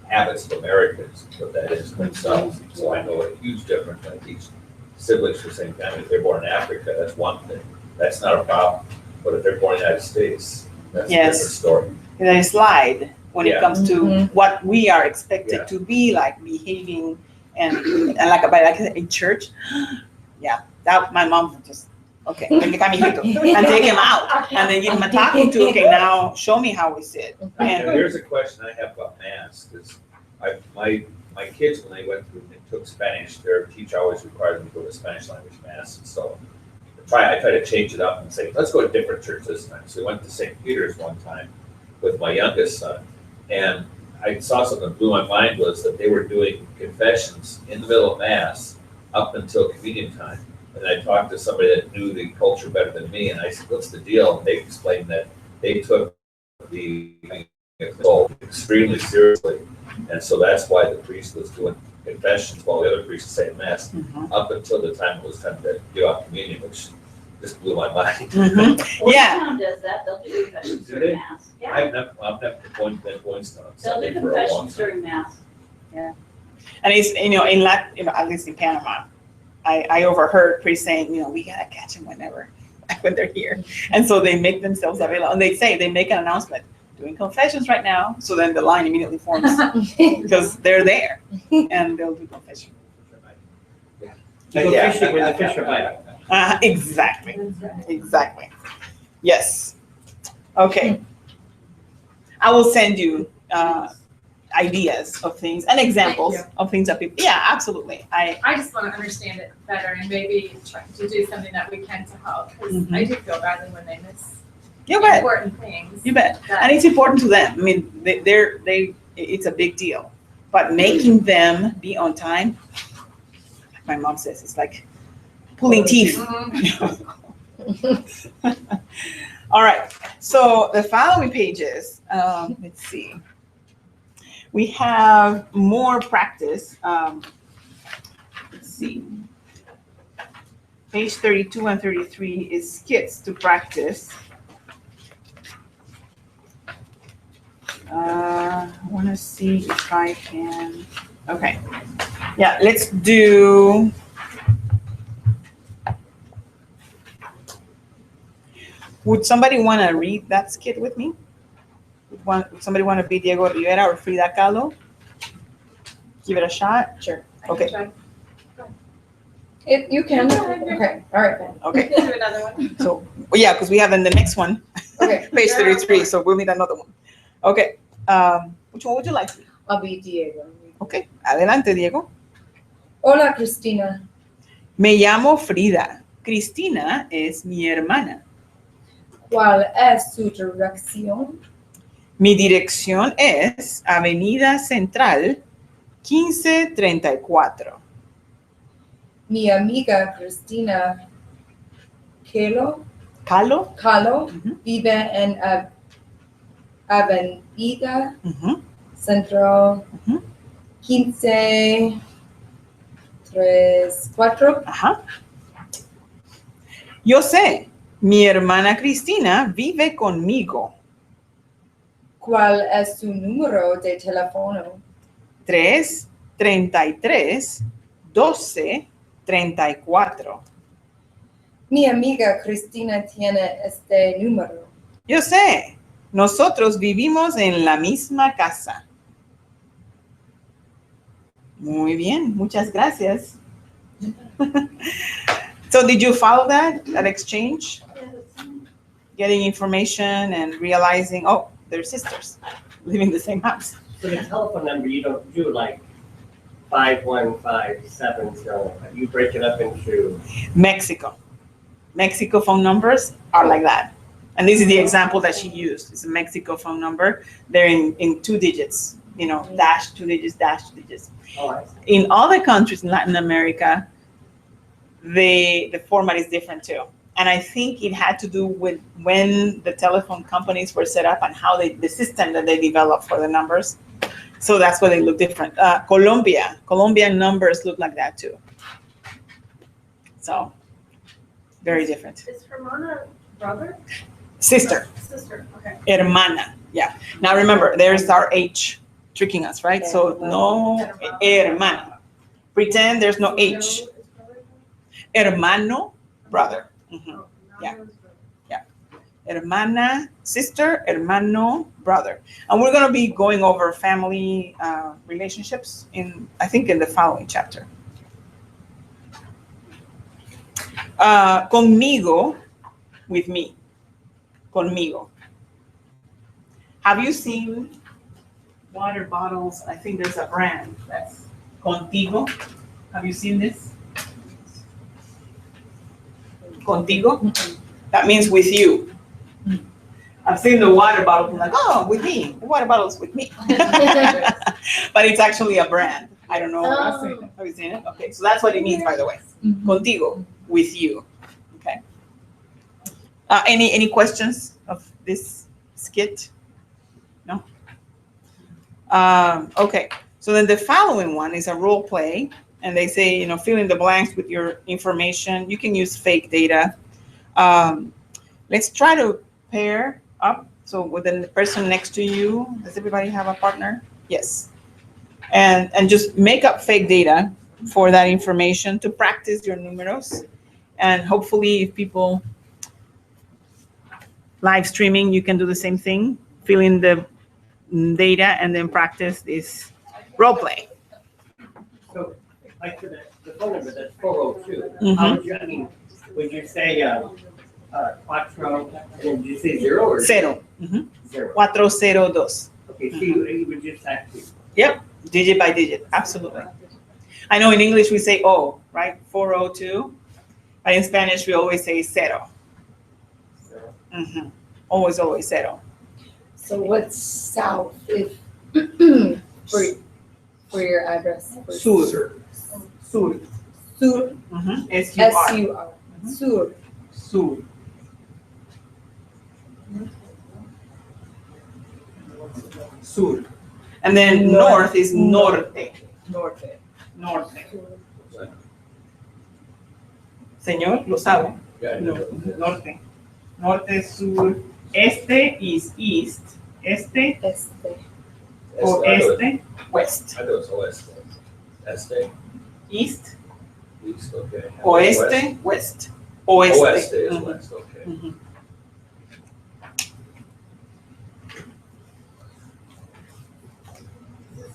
habits of Americans, but that is themselves. So I know a huge difference when each siblings from the same family, if they're born in Africa, that's one thing. That's not a problem. But if they're born in the United States, that's a different story. And they slide when it comes to what we are expected Yeah. to be like, behaving and like in church. Yeah, that my mom would just, okay, and take him out and then give him a talking to, okay, now show me how we sit. And here's a question I have about mass, because my kids, when they took Spanish, their teacher always required them to go to Spanish language mass, and so I try to change it up and say, let's go to a different church this time. So we went to St. Peter's one time with my youngest son, and I saw something that blew my mind was that they were doing confessions in the middle of mass up until communion time. And I talked to somebody that knew the culture better than me, and I said, what's the deal? And they explained that they took the extremely seriously. And so that's why the priest was doing confessions while the other priest was saying mass up until the time it was time to give out communion, which just blew my mind. Boystown does that, they'll do confessions Do they? during mass. Yeah, I've never been to Boystown on they'll do Sunday for a long confessions time. during mass. And it's, at least in Panama, I overheard priests saying, we gotta catch them when they're here. And so they make themselves available. And they make an announcement, doing confessions right now. So then the line immediately forms because they're there and they'll do confession. Go fishing where the fish are biting. Exactly. Yes. Okay. I will send you ideas of things and examples of things that people, absolutely. I just want to understand it better and maybe try to do something that we can to help, because I do feel badly when they miss You bet. important things. You bet. And it's important to them. I mean, it's a big deal. But making them be on time, like my mom says, it's like pulling teeth. All right. So the following pages, let's see. We have more practice. Let's see. Page 32 and 33 is skits to practice. I want to see if I can. Okay. Yeah, let's do. Would somebody want to read that skit with me? Would somebody want to be Diego Rivera or Frida Kahlo? Give it a shot? Sure. Okay. You can. Okay. All right. Then. Okay. Do another one. So, yeah, because we have in the next one, Okay. page 33, so we'll need another one. Okay. Which one would you like? I'll be Diego. Okay. Adelante, Diego. Hola, Cristina. Me llamo Frida. Cristina es mi hermana. ¿Cuál es su dirección? Mi dirección es Avenida Central 1534. Mi amiga Cristina ¿Calo? vive en Avenida Ujú. Central 1534. Ajá. Yo sé, mi hermana Cristina vive conmigo. ¿Cuál es su número de teléfono? 333-1234. Mi amiga Cristina tiene este número. Yo sé, nosotros vivimos en la misma casa. Muy bien, muchas gracias. So did you follow that exchange? Getting information and realizing, oh, they're sisters, living in the same house. So the telephone number, you don't do like 51570, you break it up into. Mexico. Mexico phone numbers are like that. And this is the example that she used. It's a Mexico phone number. They're in 2 digits, dash 2 digits, dash 2 digits. Oh, I see. In other countries in Latin America, the format is different too. And I think it had to do with when the telephone companies were set up and how the system that they developed for the numbers. So that's why they look different. Colombian numbers look like that too. So very different. Is Hermana brother? Sister, Sister, okay. hermana, yeah. Now remember, there's our H tricking us, right? So no hermana. Pretend there's no H. Hermano, brother. Mhm. Yeah. Hermana, sister, hermano, brother. And we're going to be going over family relationships I think in the following chapter. Conmigo, with me. Conmigo. Have you seen water bottles? I think there's a brand that's Contigo. Have you seen this? Contigo? That means with you. I've seen the water bottle, I'm like, oh, with me. The water bottle's with me. But it's actually a brand. I don't know. Oh. Have you seen it? Okay, so that's what it means, by the way. Contigo, with you. Okay. Any questions of this skit? No? Okay, so then the following one is a role play. And they say, fill in the blanks with your information. You can use fake data. Let's try to pair up. So with the person next to you, does everybody have a partner? Yes. And just make up fake data for that information to practice your numeros. And hopefully if people live streaming, you can do the same thing. Fill in the data and then practice this role play. So, like for the phone number, that's 402. Mhm. How would you say, cuatro, and then did you say 0 or? Cero. Mhm. 0. 402. Okay, so you would just have to. Yep, digit by digit, absolutely. I know in English we say O, right? 402. But in Spanish we always say cero. Always cero. So what's south if for your address? For Sur. Sur. Sur. S-U-R. S-U-R. Sur. Sur. Sur. And then north is norte. Norte. Norte. Señor, lo sabe. Yeah, I No, know. norte. Norte, sur. Este is east. Este Este. o este, west. I know it's oeste. Este, East, east, okay. oeste, west. Oeste. Oeste is Mhm. west, okay. Mhm.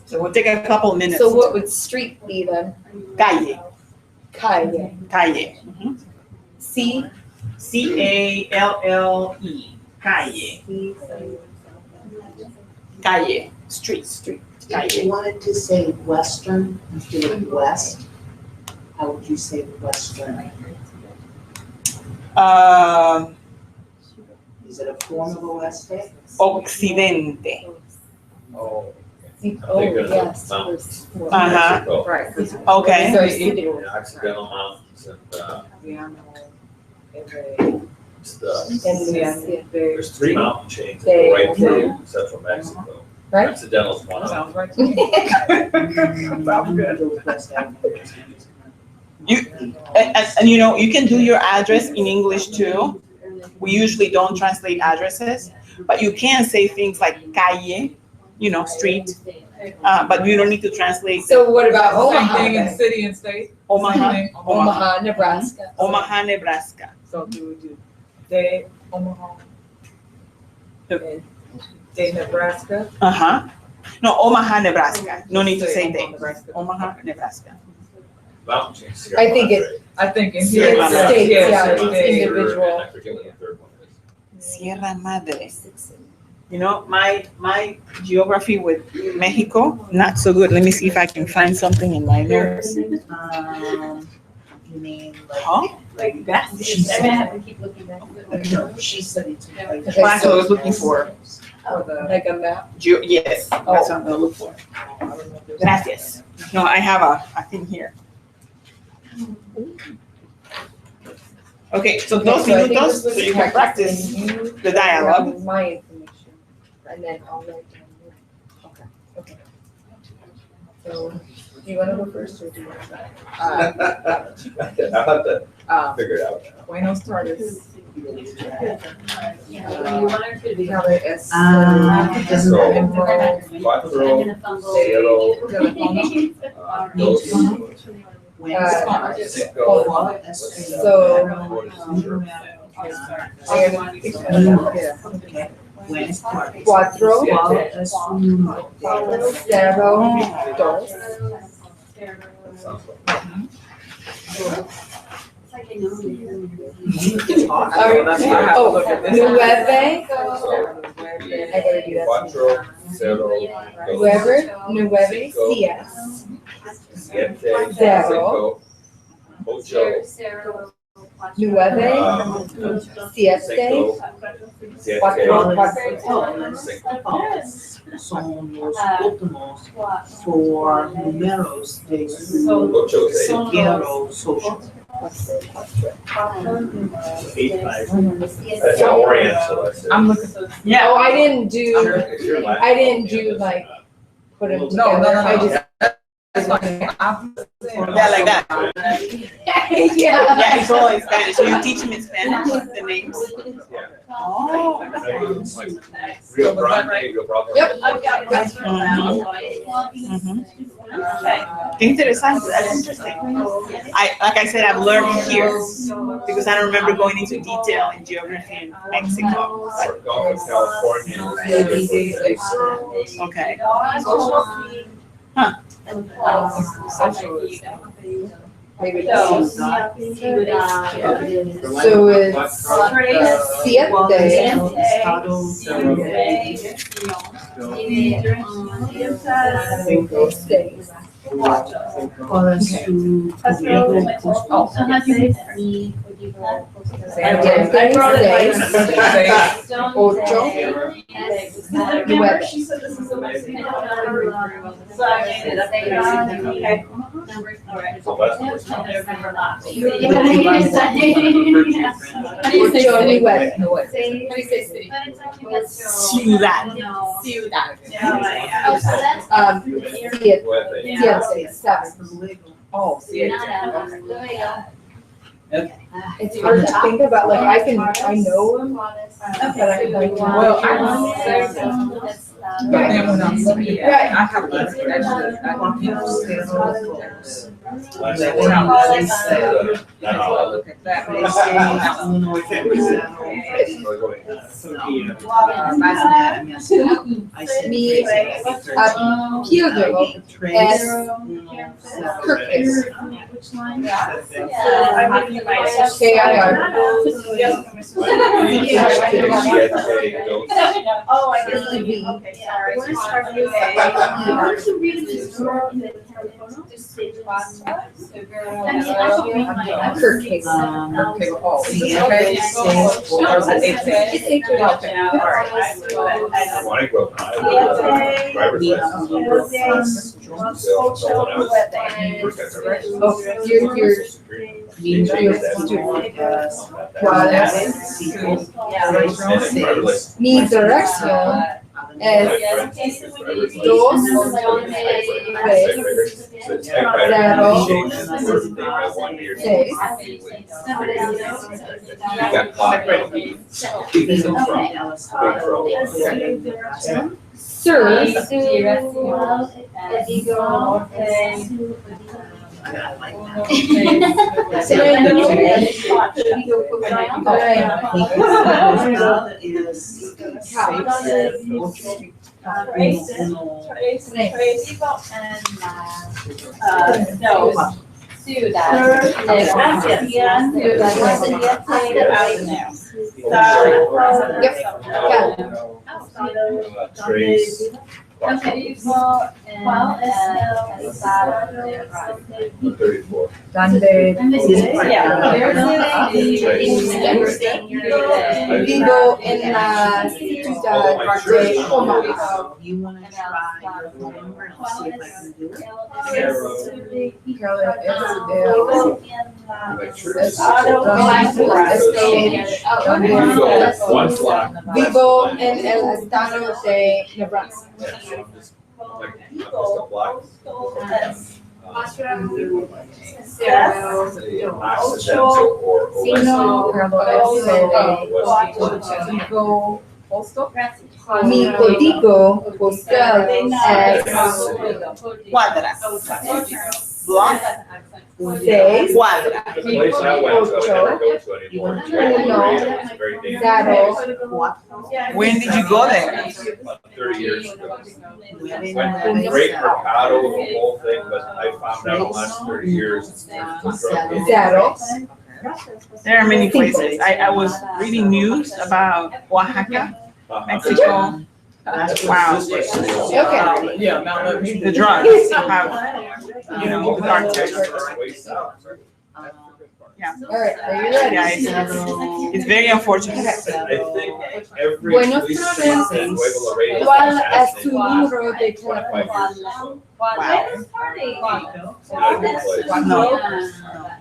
So we'll take a couple minutes. So what would street be then? Calle, Calle. calle. Mhm. C. C-A-L-L-E, calle, calle, street, street, If you calle. wanted to say western instead of west, how would you say western? Is it a form of oeste? Occidente. Oh. C. I'm Oh, thinking of yes. mountains. Uh-huh. Mexico. Right. Okay. So Say city. The Occidental Mountains and, it's the, there's 3 mountain chains that go right through central Mexico. Right? Occidental's one of them. Sounds right to me. And you can do your address in English too. We usually don't translate addresses, but you can say things like calle, street, but you don't need to translate So what about Same Omaha? thing in then? city and state. Omaha, Same thing. Omaha, Omaha, Nebraska. Omaha, Nebraska. So do we do de Omaha? And de Nebraska? Uh-huh. No, Omaha, Nebraska. No need to say they. Nebraska. Omaha, Nebraska. Mountain Chain, Sierra I think Madre. I think in It's here. states, yeah, it's they- individual. I forget what the third one is. Sierra Madre. You know, my geography with Mexico, not so good. Let me see if I can find something in my notes. You mean like? Huh? Like that. She's- I mean, I have to keep looking back. No, she said it's like. Okay, That's what I was looking for. For the- Like a map. Yes, that's what I'm gonna look for. Gracias. No, I have a thing here. Okay, so dos Okay, so I think minutos, this was so you can practice practicing the dialogue. my information, and then I'll write down yours. Okay. So, do you wanna go first, or do you wanna? I have to figure it out now. Buenos tardes. Yeah, when you want her to be. Have a S. Doesn't So- matter. Cuatro, I'm gonna fumble. cero, dos, cinco, So- Cuatro, cero, dos, nueve, I gotta do that. cuatro, cero, dos, Nueve, diez, siete, Cero. cinco, ocho, nueve, siete, cinco, siete, cuatro, cuatro. cinco, Son los últimos four números de su ocho, seis. quiero social. 8, 5. That's an Oriental, I said. I'm looking for. Oh, Yeah, I didn't do, Is your last I didn't one? do like, put them No, together, I no. just. That's fine. yeah, like that. Yeah. Yeah, it's all in Spanish. So you teach them in Spanish, the names? Yeah. Oh. Rio Grande, Rio Bravo. Yep. Mhm. Qué interesante, that's interesting. Like I said, I've learned here because I don't remember going into detail in geography in Mexico. Or Gulf of California. Okay. Maybe So, it's. So So it's Cinco, seis. Para su Ocho, nueve. She said this is the most. So I made it up there. Okay. Numbers, all right. So that's what we're Number lots. Ocho, nueve. How do you say city? Ciudad. Ciudad. Siete, seven. Oh, siete. It's hard to think about, like, I know them, but I like. Well, but then when I'm looking at, Right. I have a list, actually, I want you to say those. Last When one. I'm looking So at, I look at that. Mi apellido es Kirkis. Which line? Oh, I guess. Okay, sorry. What is Kirkis. Okay, oh, okay. Or is it eight? It's When I grew up in Iowa, driver's license. So when I was first got driver's Oh, you're Mi dirección es dos, sur, I like Uno, that. tres, Trace. Thirty-four. Vivo en la ciudad de Omaha. You wanna try your number and see if I can do it? One block. Vivo en el estado de Nebraska. Accidental or Mi código postal es Cuadra. Block. 6, Cuadra. The place I went to, I never go to anymore. It's very dangerous. 0. When did you go there? About 30 years ago. Went great mercado, the whole thing, but I found out in the last 30 years, it's just a drug. 0. There are many places. I was reading news about Oaxaca, Mexico. Wow. Okay. Yeah, now let me. The drugs have, you know, the dark side. All right, are you ready? Yeah, it's very unfortunate. I think every Buenos police tardes. station in Nuevo Laredo ¿Cuál es has tu número de teléfono? Wow. Not a good place. No.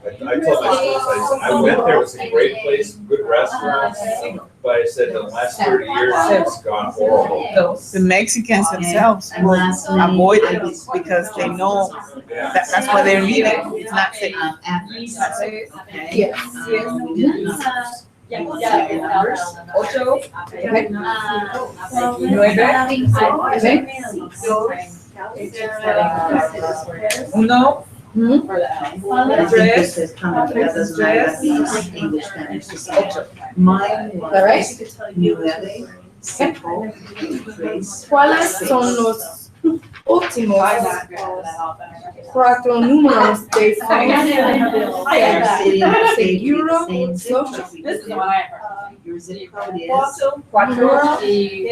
I told my students, I went there, it was a great place, good restaurants, but I said the last 30 years, it's gone horrible. The Mexicans themselves And will lastly, avoid I it was- because they know Yeah. that's why they're leaving. It's not safe. After, It's not safe. okay? Yes. We didn't know. Ocho, Okay. uno, I think this is coming, that doesn't matter, these English Spanish to say. Mine All right. was nueve, cinco, tres, ¿Cuáles son los últimos 4 números de su seguro social? This is the one I heard. your zip code is? cuatro, Or do you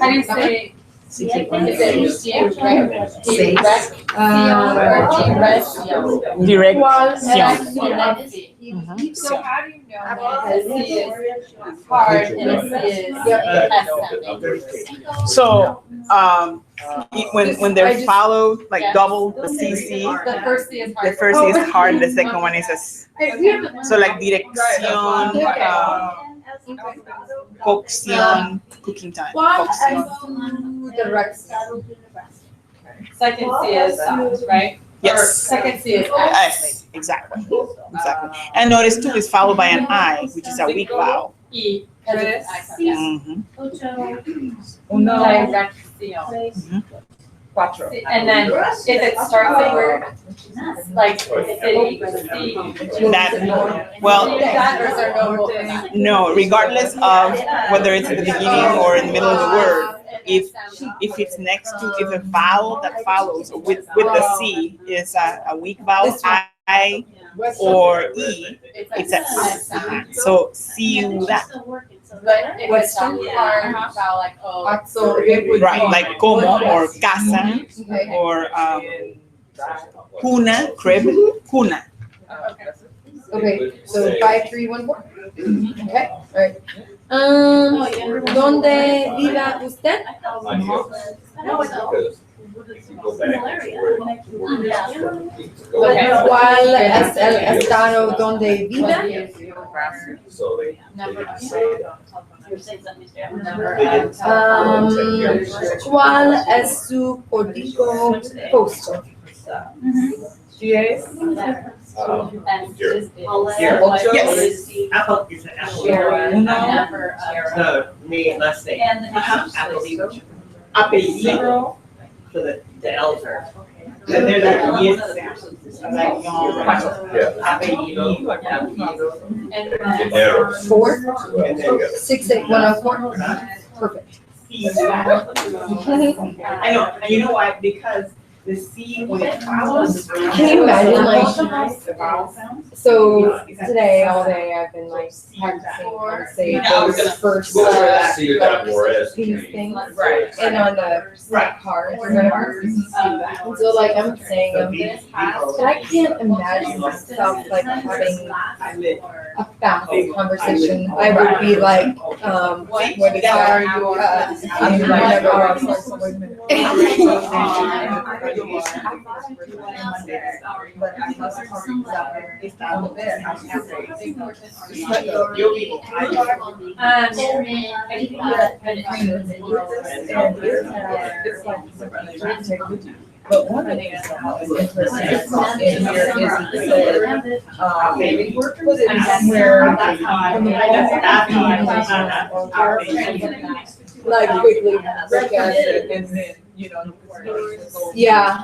how do you say, is it right? Seis. Direct. So how do you know that a C is hard and a C is SM? So, when they're followed, like double the CC, The first C is the hard. first is hard, the second one is so like dirección, cocción, cooking time. ¿Cuál Cocción. es su dirección? Second C is right? Or Yes. second C is Yes, exactly. And notice two is followed by an I, which is a weak vowel. E. Because it's accent, yeah. Mhm. uno, Dirección. cuatro. And then if it starts a word, like city, That, well, that or is there no rule for that? no, regardless of whether it's at the beginning or in the middle of the word, if it's next to, if a vowel that follows with the C is a weak vowel, I or E, it's a so ciudad, But if it's a hard vowel like O. So it would right? be. Like como or casa Okay. or cuna, crib, cuna. Okay, so 5, 3, 1, 4. Okay, all right. ¿Dónde vive usted? ¿Cuál es el estado donde vive? So they. ¿Cuál es su código postal? Diez, Yes. uno, The name, last name. Applebee's. apellido. So the L's are. Then there's like yes sound. Like apellido. Dinero. 4, And then 68104. Perfect. I know, and you know why? Because the C when it follows. Can you imagine, like, the vowel sounds? So today, all day, I've been like practicing how to say those first, Go for that. See, you got like, more S. these things. Right. And on the cards or whatever. And so like I'm saying them, but I can't imagine myself like having a fast conversation. I would be like, what is that? I'm like, but one of the things that was interesting in here is it said, was it somewhere from the Like quickly look at it. and then, you know. Yeah,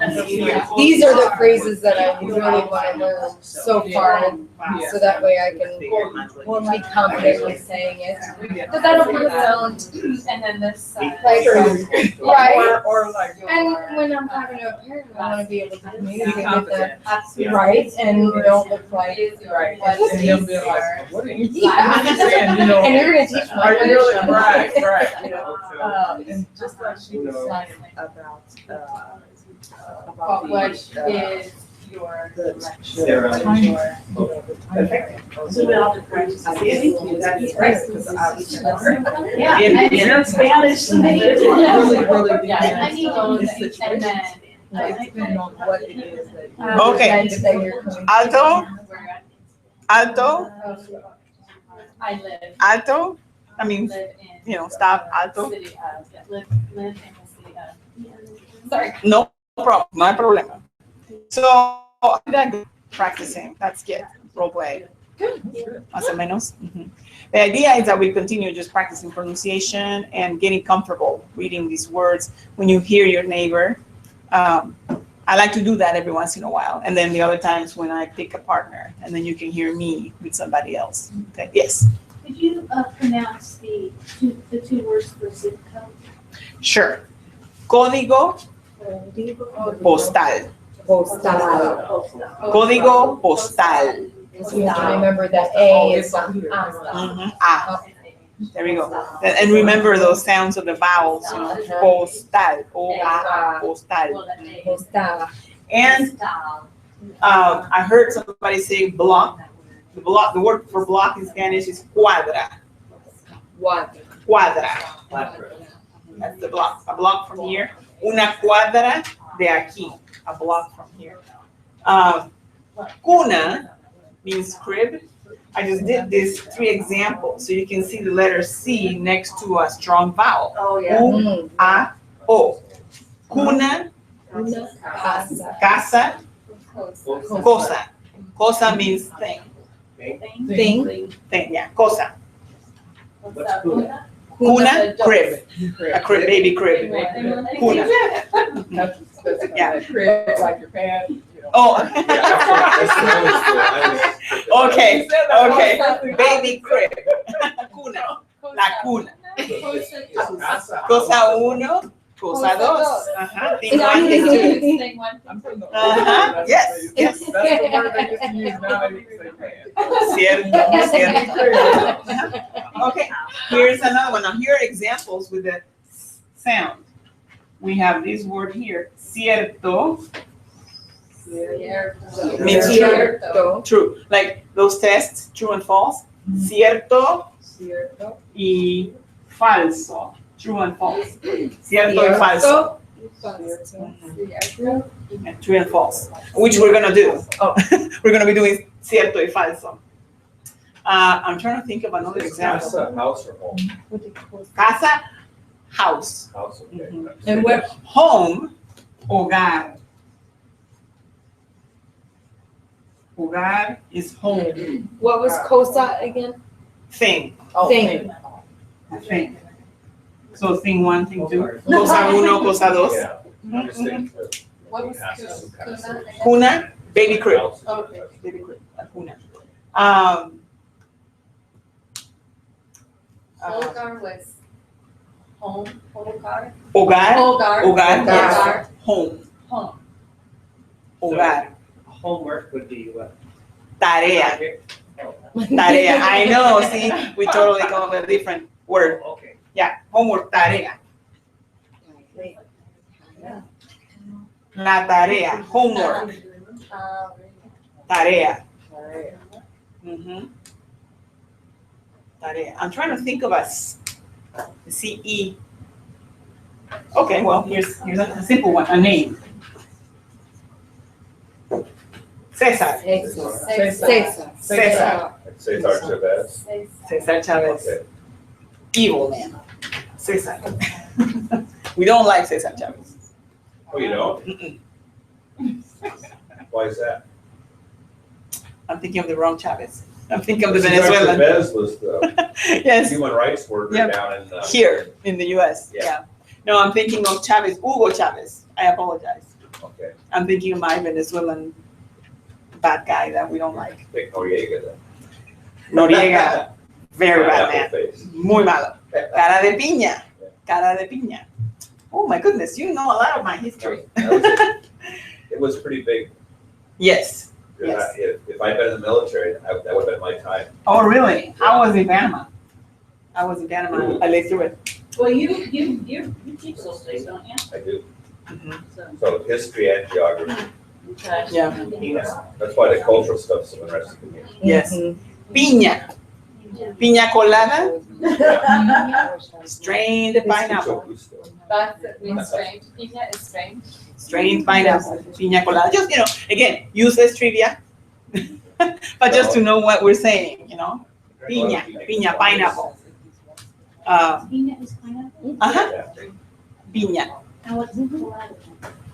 these are the phrases that I really want to learn so far, so that way I can be confidently saying it. Because I don't want to sound And then this, like, right? Or like. And when I'm talking to a parent, I want to be able to communicate with them, right? And don't look like, Right, and they'll be like, what are you Yeah. saying, you know? and you're gonna teach Are you really, my right, you know, and just like she was saying about what the, is your Sarah. time. So we all have to practice. That's right, because I was. Yeah, and you're Spanish. Really, really Yeah, I depends need on the those, and situation. then. It depends on what it is that. Okay. that you're coming. Alto, alto, I live. alto. I mean, Live in. you know, stop, alto. City of, yeah, live in the city of. Sorry. No problem, no hay problema. So, that practicing, that's good, role play. Más o menos. The idea is that we continue just practicing pronunciation and getting comfortable reading these words when you hear your neighbor. I like to do that every once in a while. And then the other times when I pick a partner and then you can hear me with somebody else. Okay, yes, Could you pronounce the two words for zip code? sure. Código postal. Código postal. So you have to remember that A is Ah, there we go. And remember those sounds of the vowels, you know, postal, O-A, postal. And I heard somebody say block. The word for block in Spanish is cuadra. Cuadra. That's the block. A block from here. Una cuadra de aquí. A block from here. Cuna means crib. I just did these 3 examples so you can see the letter C next to a strong vowel. Oh, yeah. U-A-O. Cuna, casa, cosa. Cosa means thing. thing. Thing, yeah, cosa. What's Cuna? Cuna, crib. A crib, baby crib. Cuna. Yeah. Crib, like your pants, you know. Oh. Okay, okay. Baby crib. Cuna. La cuna. Cosa uno, cosa dos. Ajá. Thing one, thing two. Thing one. I'm from the. Uh-huh, yes, yes. That's the word they just use now, they say pants. Cierto, cierto. Okay, here's another one. Now here are examples with the sound. We have this word here, cierto. Means true. True. Like those tests, true and false. Cierto y falso. True and false. Cierto y falso. And true and false. Which we're gonna do. Oh, we're gonna be doing cierto y falso. I'm trying to think of another example. Casa, house or home? Casa, house. House, okay. And what, Home, hogar. Hogar is home. what was cosa again? Thing. Thing. A thing. So thing one, thing two. Cosa uno, cosa dos. Yeah. I'm just thinking of What was houses, some kind of Kuna? stuff. Cuna, baby crib. Houses. Okay. Baby crib, a cuna. Holgar was home, Holgar? Hogar, Holgar. hogar, yes. Holgar. Home, Home. hogar, Homework would be what? tarea, tarea. I know, see, we totally come up with a different word. Okay. Yeah, homework, tarea. La tarea, homework, tarea. Mhm. Tarea. I'm trying to think of a CE. Okay, well, here's a simple one, a name. Cesar. Cesar. Cesar. I'd say it's Chavez. Cesar Chavez. Okay. Evil man. Cesar. We don't like Cesar Chavez. Oh, you don't? Mm-mm. Why is that? I'm thinking of the wrong Chavez. I'm thinking of the Cesar Venezuelan. Chavez was the Yes, human rights worker Yep. down in. here in the US, Yeah. yeah. No, I'm thinking of Chavez, Hugo Chavez. I apologize. Okay, I'm thinking of my Venezuelan bad guy that we don't like. Vic Noriega then. Noriega, very bad Pineapple man. face. Muy malo. Cara de piña. Cara de piña. Oh my goodness, you know a lot of my history. That was it. It was pretty big. Yes. Because if I'd been in the military, that would have been my time. Oh, really? I was in Panama. I was in Panama. I lived through it. Well, you teach those things, don't you? I do. Mhm. So history and geography. Okay. Yeah. That's why the cultural stuff's so interesting to me. Yes. Piña. Piña colada, strained pineapple. That's it, means strange. Pina is strange. Strained pineapple, piña colada. Just, again, useless trivia. But just to know what we're saying, Piña, piña, pineapple. Peanut is pineapple? Uh-huh, piña. And what's colada?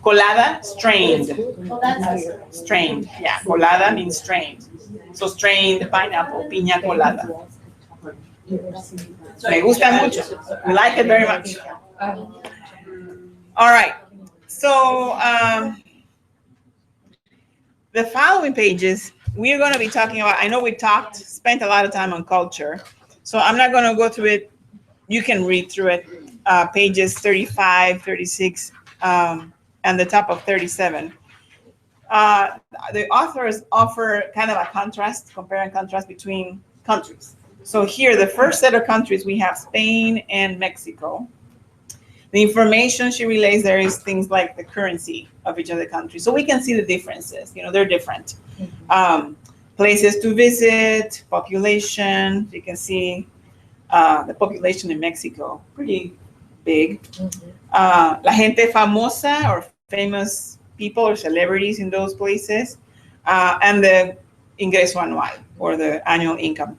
Colada, strained. Oh, that's. Strained, yeah. Colada means strained. So strained pineapple, piña colada. Me gusta mucho. We like it very much. All right. So the following pages, we're going to be talking about, I know we spent a lot of time on culture. So I'm not going to go through it. You can read through it. Pages 35, 36, and the top of 37. The authors offer kind of a compare and contrast between countries. So here, the first set of countries, we have Spain and Mexico. The information she relays there is things like the currency of each of the countries. So we can see the differences, they're different. Places to visit, population, you can see the population in Mexico, pretty big. La gente famosa or famous people or celebrities in those places, and the ingreso anual or the annual income.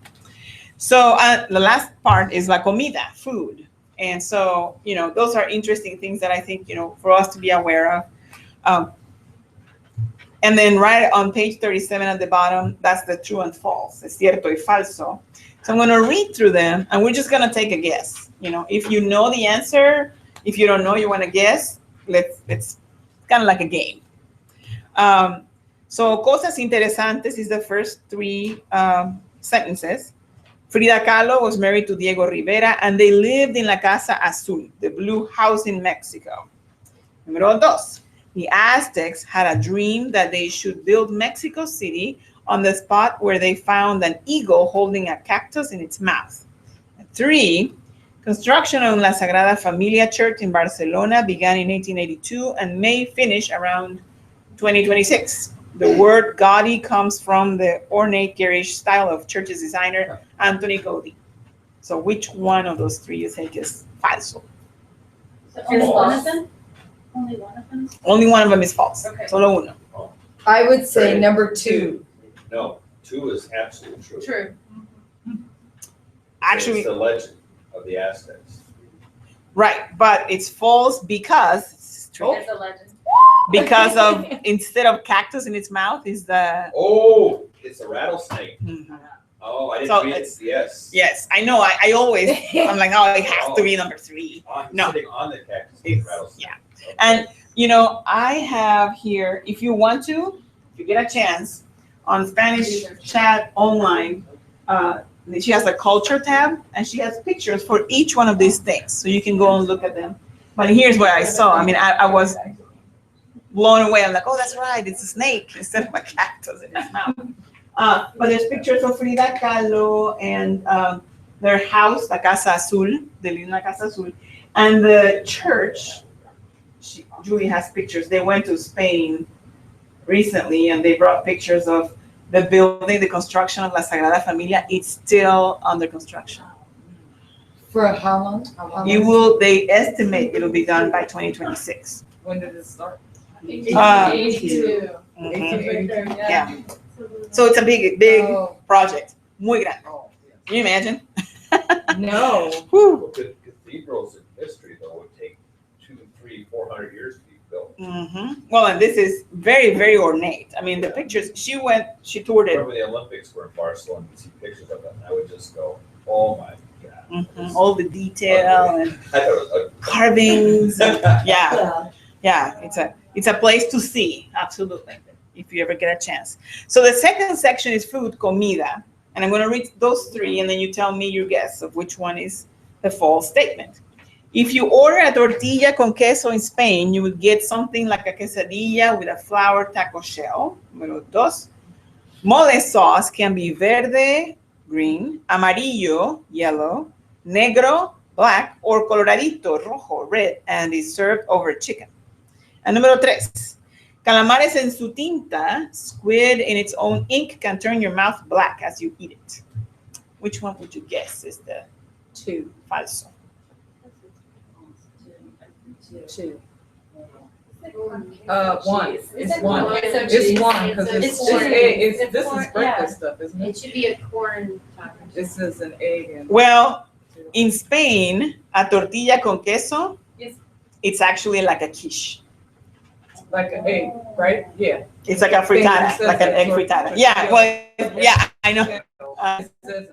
So the last part is la comida, food. And so, those are interesting things that I think, for us to be aware of. And then right on page 37 at the bottom, that's the true and false, es cierto y falso. So I'm going to read through them and we're just going to take a guess. If you know the answer, if you don't know, you want to guess, it's kind of like a game. So cosas interesantes is the first three sentences. Frida Kahlo was married to Diego Rivera and they lived in La Casa Azul, the blue house in Mexico. Número dos, the Aztecs had a dream that they should build Mexico City on the spot where they found an eagle holding a cactus in its mouth. 3, construction on La Sagrada Familia Church in Barcelona began in 1882 and may finish around 2026. The word gaudy comes from the ornate garish style of church's designer Anthony Gaudí. So which one of those three you think is falso? So only one of them? Only one of them? Only one of them is false. Okay. Solo uno. I would say number 2. No, 2 is absolutely true. True. Actually, It's the legend of the Aztecs. right, but it's false because it's true. There's a legend. Because of instead of cactus in its mouth is the Oh, it's a rattlesnake. Mhm. Oh, I So didn't read it, yes. Yes, I know. I always, I'm like, oh, it has to be number 3. No. Sitting on the cactus It's- rattlesnake. yeah. And, you know, I have here, if you want to, if you get a chance, on Spanish Chat Online, she has a culture tab, and she has pictures for each one of these things, so you can go and look at them. But here's what I saw. I mean, I was blown away. I'm like, oh, that's right, it's a snake instead of a cactus in its mouth. But there's pictures of Frida Kahlo and their house, La Casa Azul, the Linda Casa Azul, and the church. Julie has pictures. They went to Spain recently, and they brought pictures of the building, the construction of La Sagrada Familia. It's still under construction. For how long? It will. They estimate it'll be done by 2026. When did it start? 82. Mhm. Yeah. So it's a big Oh, project. Muy grande. Can you imagine? no. Whew. Cathedrals in history, though, would take 200, 300, 400 years to be built. Well, and this is very, very ornate. I mean, the pictures, she toured it. Remember the Olympics were in Barcelona, you see pictures of them, and I would just go, oh my God. All the detail and I thought it was carvings. Yeah. It's a place to see. Absolutely. If you ever get a chance. So the second section is food, comida. And I'm going to read those 3, and then you tell me your guess of which one is the false statement. If you order a tortilla con queso in Spain, you would get something like a quesadilla with a flour taco shell. Número 2. Mole sauce can be verde, green, amarillo, yellow, negro, black, or coloradito, rojo, red, and is served over chicken. And número 3. Calamares en su tinta, squid in its own ink can turn your mouth black as you eat it. Which one would you guess is the 2 falso? 2. 1. It's It's one. 1. It's a It's cheese. 1 because It's it's corn. egg. It's This corn, is breakfast stuff, isn't it? It should be a corn taco. This is an egg and. Well, in Spain, a tortilla con queso, Yes. it's actually like a quiche. Like an egg, right? Yeah. It's like a frittata, like an egg frittata. Yeah, well, yeah, I know. It says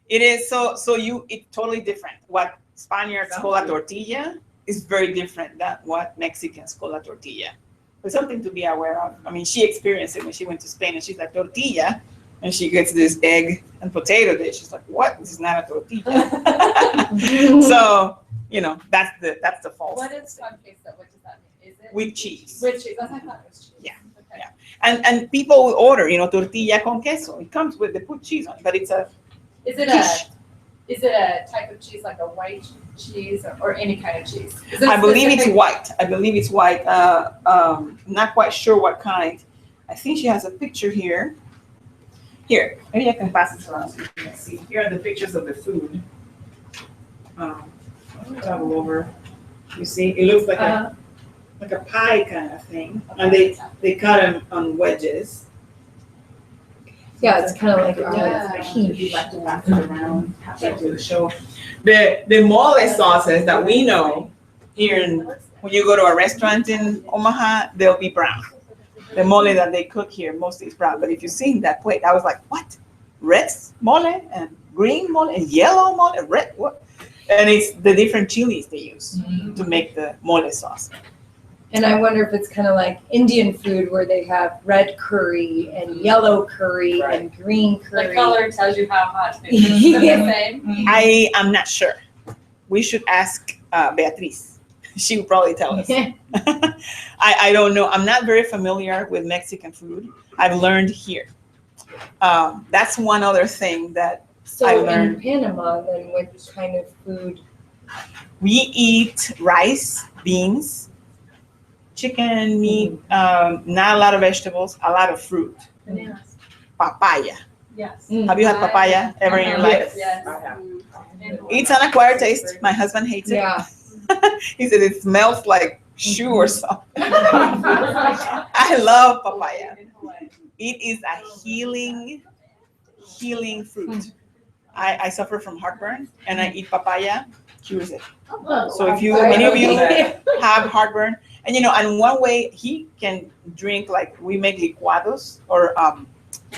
It is it's totally different. What Spaniards call a tortilla is very different than what Mexicans call a tortilla. It's something to be aware of. I mean, she experienced it when she went to Spain, and she's like, tortilla, and she gets this egg and potato dish. She's like, what? This is not a tortilla. So, you know, that's the false. What is con queso? What does that mean? Is it? With cheese. With cheese. That's what I thought it was cheese. Yeah. Okay. Yeah. And people will order, you know, tortilla con queso. It comes with, they put cheese on it, but it's a Is it quiche. is it a type of cheese like a white cheese or any kind of cheese? Is it I believe it's specific- white. I believe it's white. Not quite sure what kind. I think she has a picture here. Here, maybe I can pass this around so you can see. Here are the pictures of the food. Travel over. You see, it looks like a pie kind of thing, and they cut them on wedges. Yeah, it's kind of like Yeah. quiche. Around to the show. The mole sauces that we know here when you go to a restaurant in Omaha, they'll be brown. The mole that they cook here mostly is brown. But if you see that plate, I was like, what? Red mole and green mole and yellow mole and red what? And it's the different chilies they use to make the mole sauce. And I wonder if it's kind of like Indian food where they have red curry and yellow curry and green curry. The color tells you how hot it is. Is it the same? I am not sure. We should ask Beatriz. She would probably tell us. I don't know. I'm not very familiar with Mexican food. I've learned here. That's one other thing that I So in learned. Panama, then what kind of food? We eat rice, beans, chicken, meat, not a lot of vegetables, a lot of fruit. Bananas. Papaya. Yes. Have you had papaya ever in your life? Yes. I have. It's an acquired taste. My husband hates it. Yeah. He said it smells like shoe or something. I love papaya. It is a healing fruit. I suffer from heartburn, and I eat papaya, cures it. So if any of you have heartburn, and and one way he can drink, like we make licuados or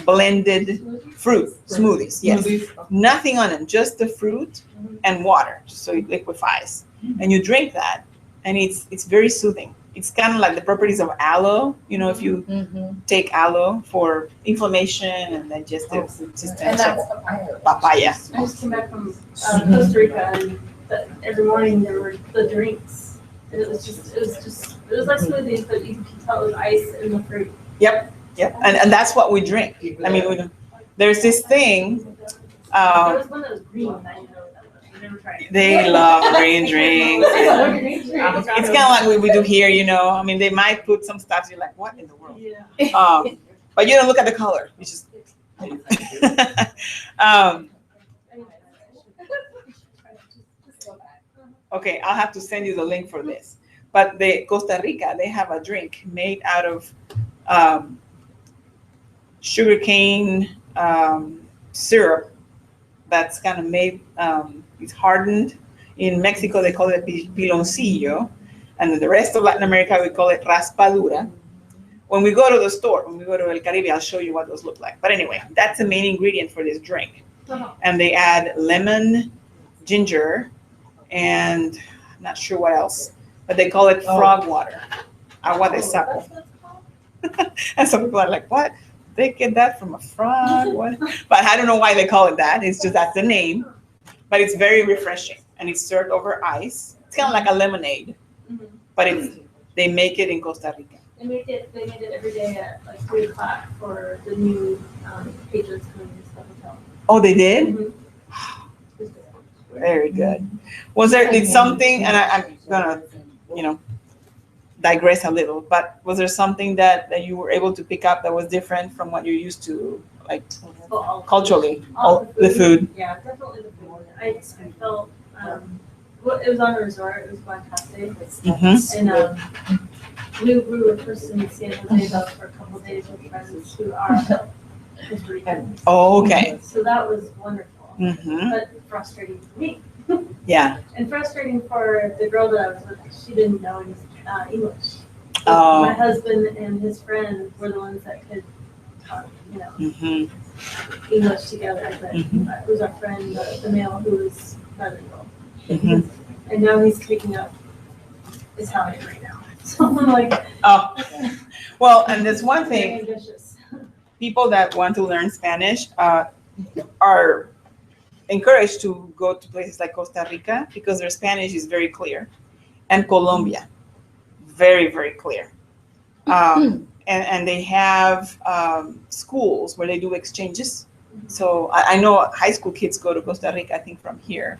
blended fruit smoothies, yes. Smoothies. Nothing on them, just the fruit and water, so it liquefies. And you drink that, and it's very soothing. It's kind of like the properties of aloe, you know, if you take aloe for inflammation and digestive system. And So, that's papaya. papaya. I just came back from Costa Rica and every morning there were the drinks. And it was like smoothies, but you can tell it was ice in the fruit. Yep, and that's what we drink. I mean, there's this thing, There was one that was green, and I know that one. I never tried it. they love green drinks. It's kind of like what we do here, you know. I mean, they might put some stuff, you're like, what in the world? Yeah. But you don't look at the color. You just. Okay, I'll have to send you the link for this. But Costa Rica, they have a drink made out of sugarcane syrup that's kind of made, it's hardened. In Mexico, they call it piloncillo. And in the rest of Latin America, we call it raspadura. When we go to the store, when we go to El Caribe, I'll show you what those look like. But anyway, that's the main ingredient for this drink. And they add lemon, ginger, and I'm not sure what else, but they call it frog water, agua de sapo. And some people are like, what? They get that from a frog? What? But I don't know why they call it that. It's just that's the name. But it's very refreshing, and it's served over ice. It's kind of like a lemonade, but they make it in Costa Rica. They made it every day at like 3 o'clock for the new patrons coming to the hotel. Oh, they did? Mhm. Very good. Did something, and I'm gonna, digress a little, but was there something that you were able to pick up that was different from what you're used to, like culturally? All The food. Yeah, definitely the food. I felt, well, it was on a resort, it was Guanacaste. Mhm. And we were first in San Jose though for a couple of days with friends who are Costa Ricans. Oh, okay. So that was wonderful, Mm-hmm. but frustrating for me. Yeah. And frustrating for the girl that I was with, she didn't know English. Oh. My husband and his friend were the ones that could talk, Mm-hmm. English together, but Mhm. it was our friend, the male, who was bilingual. Mhm. And now he's picking up Italian right now. So I'm like, Oh, well, and there's one very thing, ambitious. people that want to learn Spanish are encouraged to go to places like Costa Rica because their Spanish is very clear, and Colombia, very, very clear. And they have schools where they do exchanges. So I know high school kids go to Costa Rica, I think from here.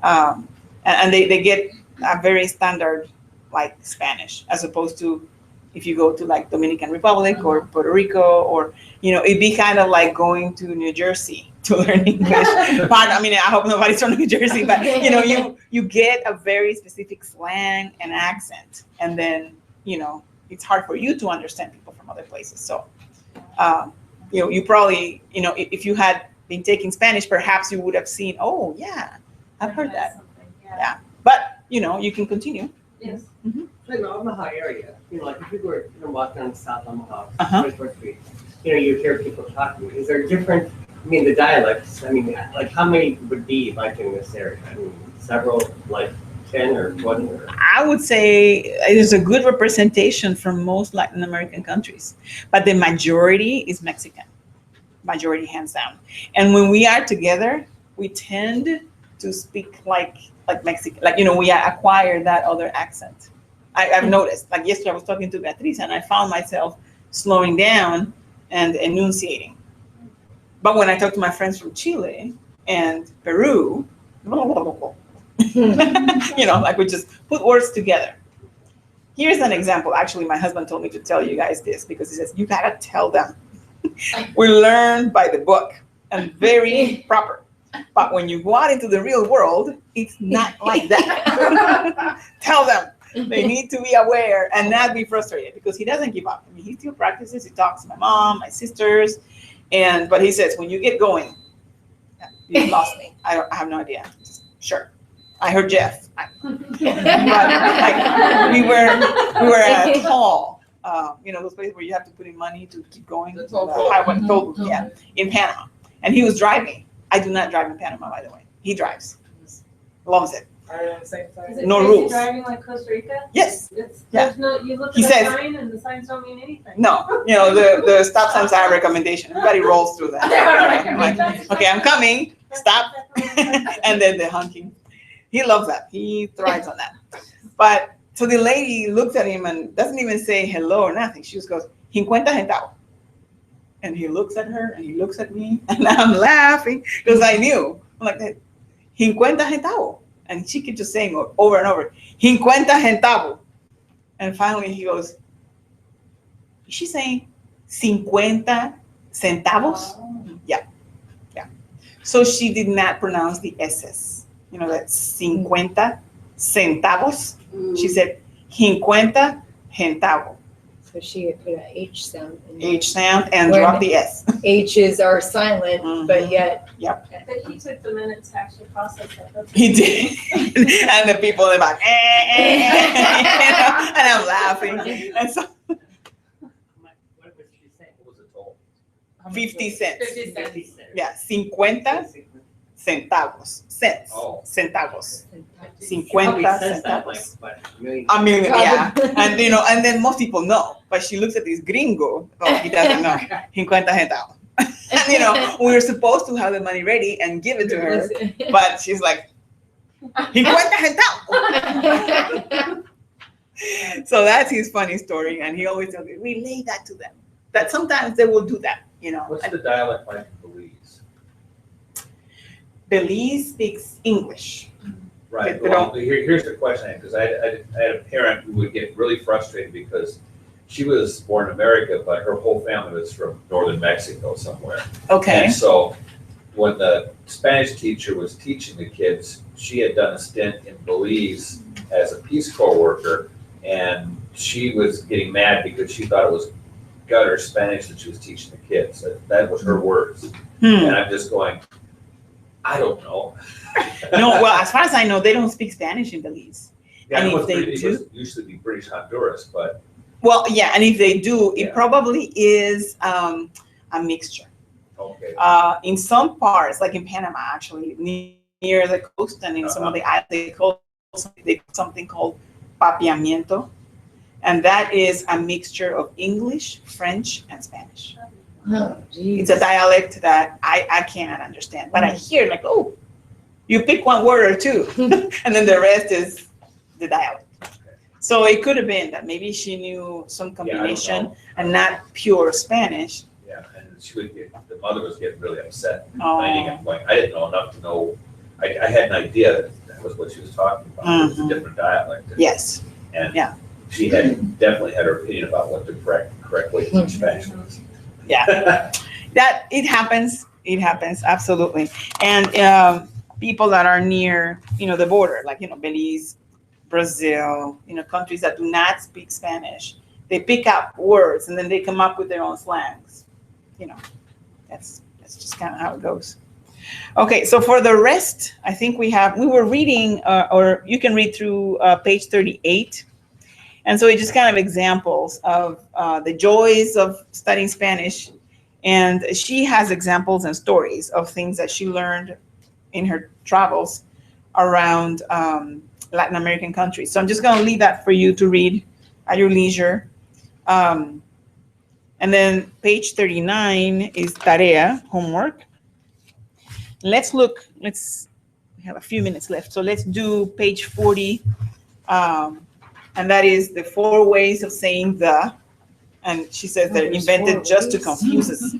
And they get a very standard like Spanish, as opposed to if you go to like Dominican Republic or Puerto Rico, or, it'd be kind of like going to New Jersey to learn English. I mean, I hope nobody's from New Jersey, but you get a very specific slang and accent, and then, it's hard for you to understand people from other places. So, you probably, if you had been taking Spanish, perhaps you would have seen, oh yeah, I've heard that. Yeah. But, you can continue. Yes. Like in Omaha area, like if you were walking down South Omaha, Uh-huh. 24th Street, you hear people talking. Is there different, the dialects, like how many would be like in this area? Several, like 10 or 20 or? I would say it is a good representation from most Latin American countries, but the majority is Mexican, majority hands down. And when we are together, we tend to speak like Mexican, we acquire that other accent. I've noticed, like yesterday I was talking to Beatriz and I found myself slowing down and enunciating. But when I talk to my friends from Chile and Peru, we just put words together. Here's an example. Actually, my husband told me to tell you guys this because he says, you gotta tell them. We learn by the book and very proper. But when you go out into the real world, it's not like that. Tell them. They need to be aware and not be frustrated, because he doesn't give up. He still practices. He talks to my mom, my sisters, but he says, when you get going, you lost me. I have no idea. Sure. I heard Jeff. But we were at a hall, those places where you have to put in money to keep going. The toll booth. Highway toll booth, yeah, in Panama. And he was driving. I do not drive in Panama, by the way. He drives. Loves it. Are they on the same side? Is it No crazy rules. driving like Costa Rica? Yes. It's, Yeah. there's no, you look He at the says- sign and the signs don't mean anything. No, the stop signs are a recommendation. Everybody rolls through that. I'm like, okay, I'm coming. Stop. And then the honking. He loves that. He thrives on that. But so the lady looks at him and doesn't even say hello or nothing. She just goes, 50 centavos. And he looks at her and he looks at me and I'm laughing because I knew. I'm like, 50 centavos. And she kept just saying over and over, 50 centavos. And finally he goes, is she saying 50 centavos? Yeah. So she did not pronounce the S's. That's 50 centavos. She said 50 centavos. So she had put a H sound in there. H sound and When- drop the S. H's are silent, but yet. But he took the minutes to actually process that. That's He did. And the people in the back, and I'm laughing. And so What was the toll? 50 cents. 50 cents. Yeah, 50 centavos. Cents. Oh. Centavos. 50 Probably says that like, centavos. what, a million I mean, yeah. Probably. And then most people know. But she looks at this gringo. Oh, he doesn't know. 50 centavos. And we were supposed to have the money ready and give it to her. But she's like, 50 centavos. So that's his funny story. And he always tells me, relay that to them. That sometimes they will do that, What's the dialect like in Belize? Belize speaks English. Right, They well, here's the question, because I had a parent who would get really frustrated because she was born in America, but her whole family was from northern Mexico somewhere. Okay. And so when the Spanish teacher was teaching the kids, she had done a stint in Belize as a Peace Corps worker, and she was getting mad because she thought it was gutter Spanish that she was teaching the kids. That was her words. And I'm just going, I don't know. No, well, as far as I know, they don't speak Spanish in Belize. Yeah, And it if was they pretty- it do- was usually be British Honduras, but Well, yeah, and if they do, it Yeah. probably is a mixture. okay. In some parts, like in Panama, actually, near the coast and in some of the islands, they call something called papiamiento. And that is a mixture of English, French, and Spanish. Oh, It's a dialect that I cannot understand, but I hear like, oh, you pick one word or two, and then the rest is the dialect. So it could have been that maybe she knew some Yeah, I don't combination know. and not pure Spanish. Yeah, and she would get, the mother was getting really upset, complaining Oh, and going, I didn't know enough to know. I had an idea that was what she was talking about. It was a Mhm. different dialect. yes. And Yeah. she had definitely had her opinion about what the correct way to teach Spanish was. Yeah. That it happens, absolutely. And people that are near, the border, like, Belize, Brazil, countries that do not speak Spanish, they pick up words and then they come up with their own slangs. That's just kind of how it goes. Okay, so for the rest, I think we were reading, or you can read through page 38. And so it's just kind of examples of the joys of studying Spanish. And she has examples and stories of things that she learned in her travels around Latin American countries. So I'm just going to leave that for you to read at your leisure. And then page 39 is tarea, homework. We have a few minutes left. So let's do page 40. And that is the 4 ways of saying the. And she says they're there's invented 4 just to ways. confuse us.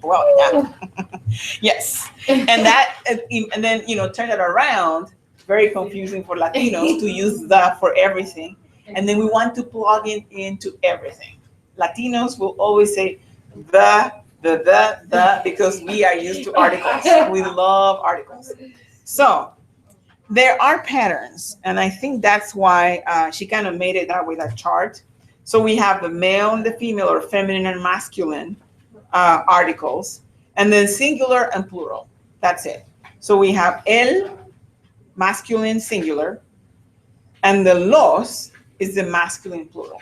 Well, yeah. Yes. And then, turn it around, very confusing for Latinos to use the for everything. And then we want to plug it into everything. Latinos will always say the, because we are used to articles. We love articles. So there are patterns, and I think that's why she kind of made it that way, that chart. So we have the male and the female, or feminine and masculine articles, and then singular and plural. That's it. So we have el, masculine singular, and the los is the masculine plural.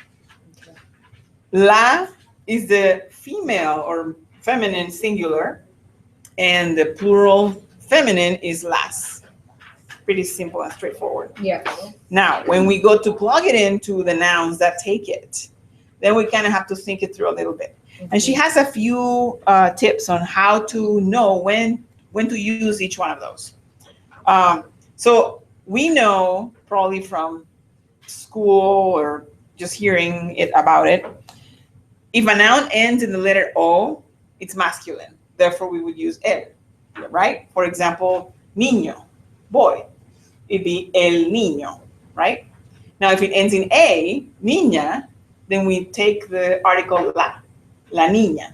La is the female or feminine singular, and the plural feminine is las. Pretty simple and straightforward. Yeah. Now, when we go to plug it into the nouns that take it, then we kind of have to think it through a little bit. And she has a few tips on how to know when to use each one of those. So we know probably from school or just hearing it about it, if a noun ends in the letter O, it's masculine. Therefore, we would use el, right? For example, niño, boy. It'd be el niño, right? Now, if it ends in A, niña, then we take the article la niña.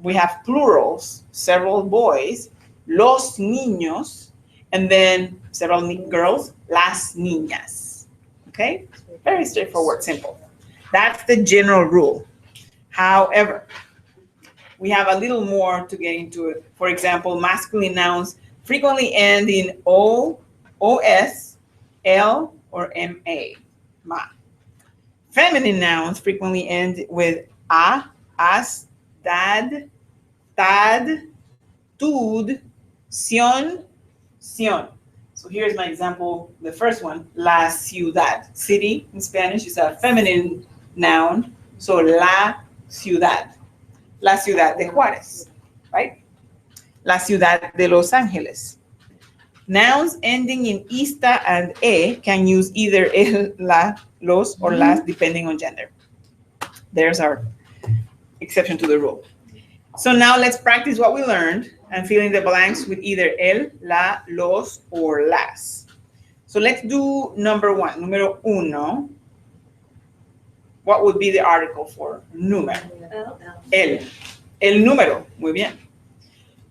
We have plurals, several boys, los niños, and then several girls, las niñas. Okay? Very straightforward, simple. That's the general rule. However, we have a little more to get into it. For example, masculine nouns frequently end in O, OS, L, or MA, ma. Feminine nouns frequently end with a, as, dad, tad, tud, sion, sion. So here's my example, the first one, la ciudad. City in Spanish is a feminine noun, so la ciudad. La ciudad de Juárez, right? La ciudad de Los Ángeles. Nouns ending in ista and e can use either el, la, los, or las, depending on gender. There's our exception to the rule. So now let's practice what we learned and fill in the blanks with either el, la, los, or las. So let's do number one, número uno. What would be the article for número? El. El número. Muy bien.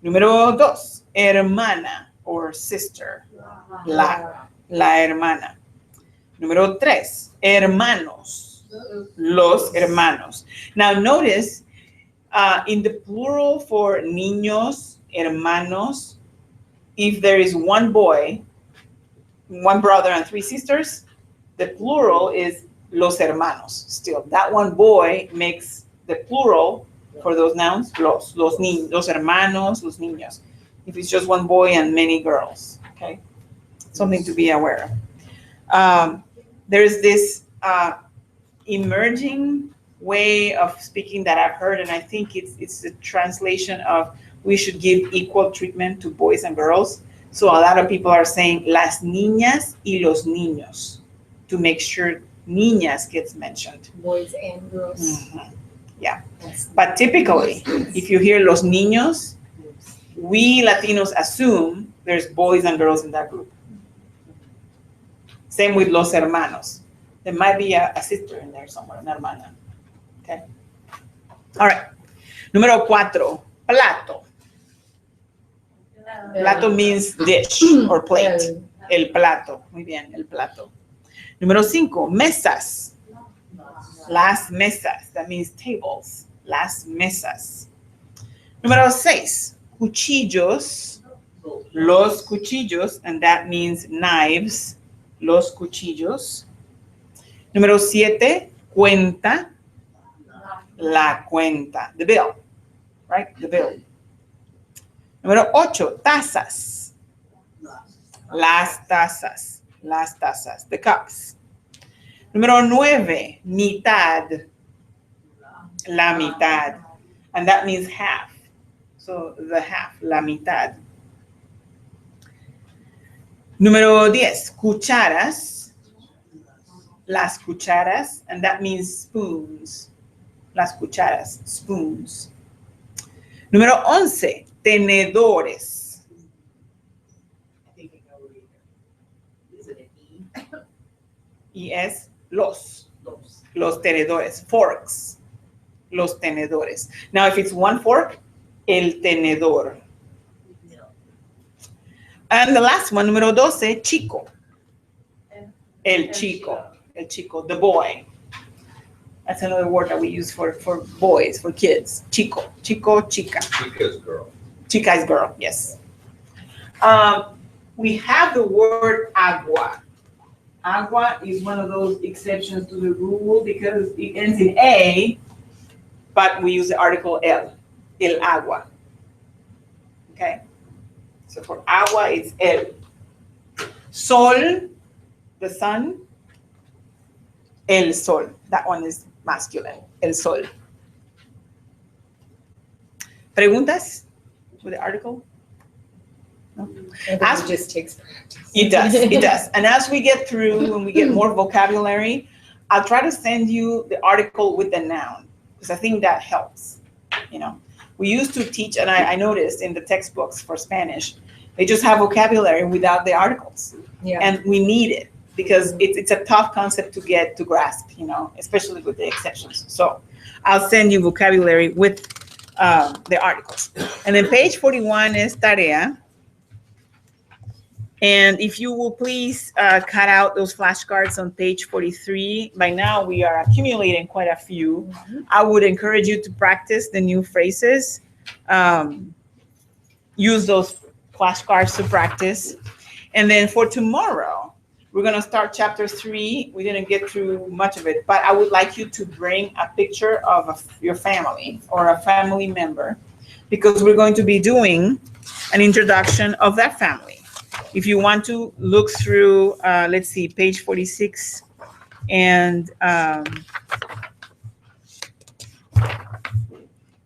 Número dos, hermana or sister. La hermana. Número tres, hermanos. Los hermanos. Now notice in the plural for niños, hermanos, if there is one boy, one brother, and three sisters, the plural is los hermanos. Still, that one boy makes the plural for those nouns, los niños, los hermanos, los niños. If it's just one boy and many girls, okay? Something to be aware of. There's this emerging way of speaking that I've heard, and I think it's the translation of we should give equal treatment to boys and girls. So a lot of people are saying las niñas y los niños to make sure niñas gets mentioned. Boys and girls. Mm-hmm. Yeah, but typically, if you hear los niños, we Latinos assume there's boys and girls in that group. Same with los hermanos. There might be a sister in there somewhere, una hermana. Okay. All right. Número cuatro, plato. Plato means dish or plate. El plato. Muy bien, el plato. Número cinco, mesas. Las mesas. That means tables. Las mesas. Número seis, cuchillos. Los cuchillos, and that means knives. Los cuchillos. Número siete, cuenta. La cuenta. The bill. Right? The bill. Número ocho, tazas. Las tazas. Las tazas. The cups. Número nueve, mitad. La mitad. And that means half. So the half, la mitad. Número 10, cucharas. Las cucharas, and that means spoons. Las cucharas, spoons. Número 11, tenedores. I think it goes either. Is it an E? Es los. Los. Los tenedores. Forks. Los tenedores. Now, if it's one fork, el tenedor. And the last one, número 12, chico. El chico. El chico, the boy. That's another word that we use for boys, for kids. Chico. Chico, chica. Chica's girl. Chica is girl, yes. We have the word agua. Agua is one of those exceptions to the rule because it ends in A but we use the article el agua. Okay? So for agua, it's el. Sol, the sun. El sol, that one is masculine, el sol. ¿Preguntas with the article? It just takes practice. It does, it does. And as we get through, when we get more vocabulary, I'll try to send you the article with the noun, because I think that helps, you know. We used to teach, and I noticed in the textbooks for Spanish, they just have vocabulary without the articles. Yeah. And we need it, because it's a tough concept to get to grasp, you know, especially with the exceptions. So I'll send you vocabulary with the articles. And then page 41 is tarea. And if you will please cut out those flashcards on page 43. By now we are accumulating quite a few. I would encourage you to practice the new phrases. Use those flashcards to practice. And then for tomorrow, we're gonna start chapter 3. We didn't get through much of it, but I would like you to bring a picture of your family or a family member, because we're going to be doing an introduction of that family. If you want to look through, let's see, page 46 and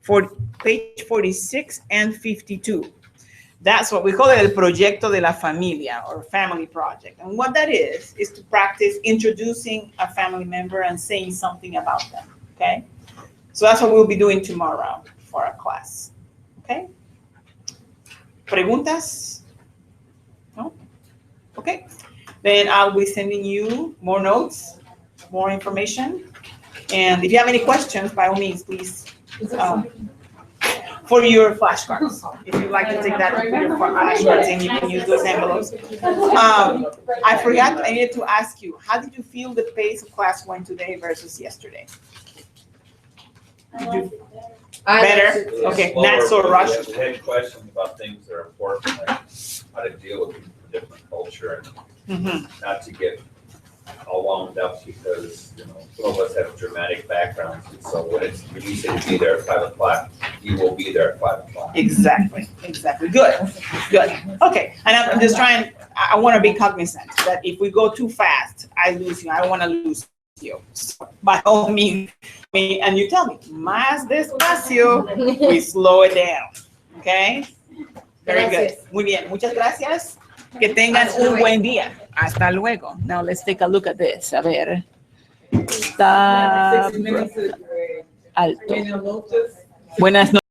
for page 46 and 52. That's what we call it, el proyecto de la familia, or family project. And what that is to practice introducing a family member and saying something about them, okay? So that's what we'll be doing tomorrow for our class, okay? Preguntas? No? Okay. Then I'll be sending you more notes, more information. And if you have any questions, by all means, please, for your flashcards. If you'd like to take that for your flashcards, and you can use those envelopes. I forgot, I needed to ask you, how did you feel the pace of class went today versus yesterday? Did you better? Okay, not so rushed. We had questions about things that are important, like how to deal with people from different culture, and not to get all wound up, because, you know, some of us have dramatic backgrounds, and so when you say to be there at 5 o'clock, you will be there at 5 o'clock. Exactly. Good. Okay, and I'm just trying, I want to be cognizant that if we go too fast, I lose you. I don't want to lose you. So by all means, and you tell me, más despacio, we slow it down. Okay? Very good. Muy bien. Muchas gracias. Que tengan un buen día. Hasta luego. Now let's take a look at this. A ver. Está alto. Buenas noches.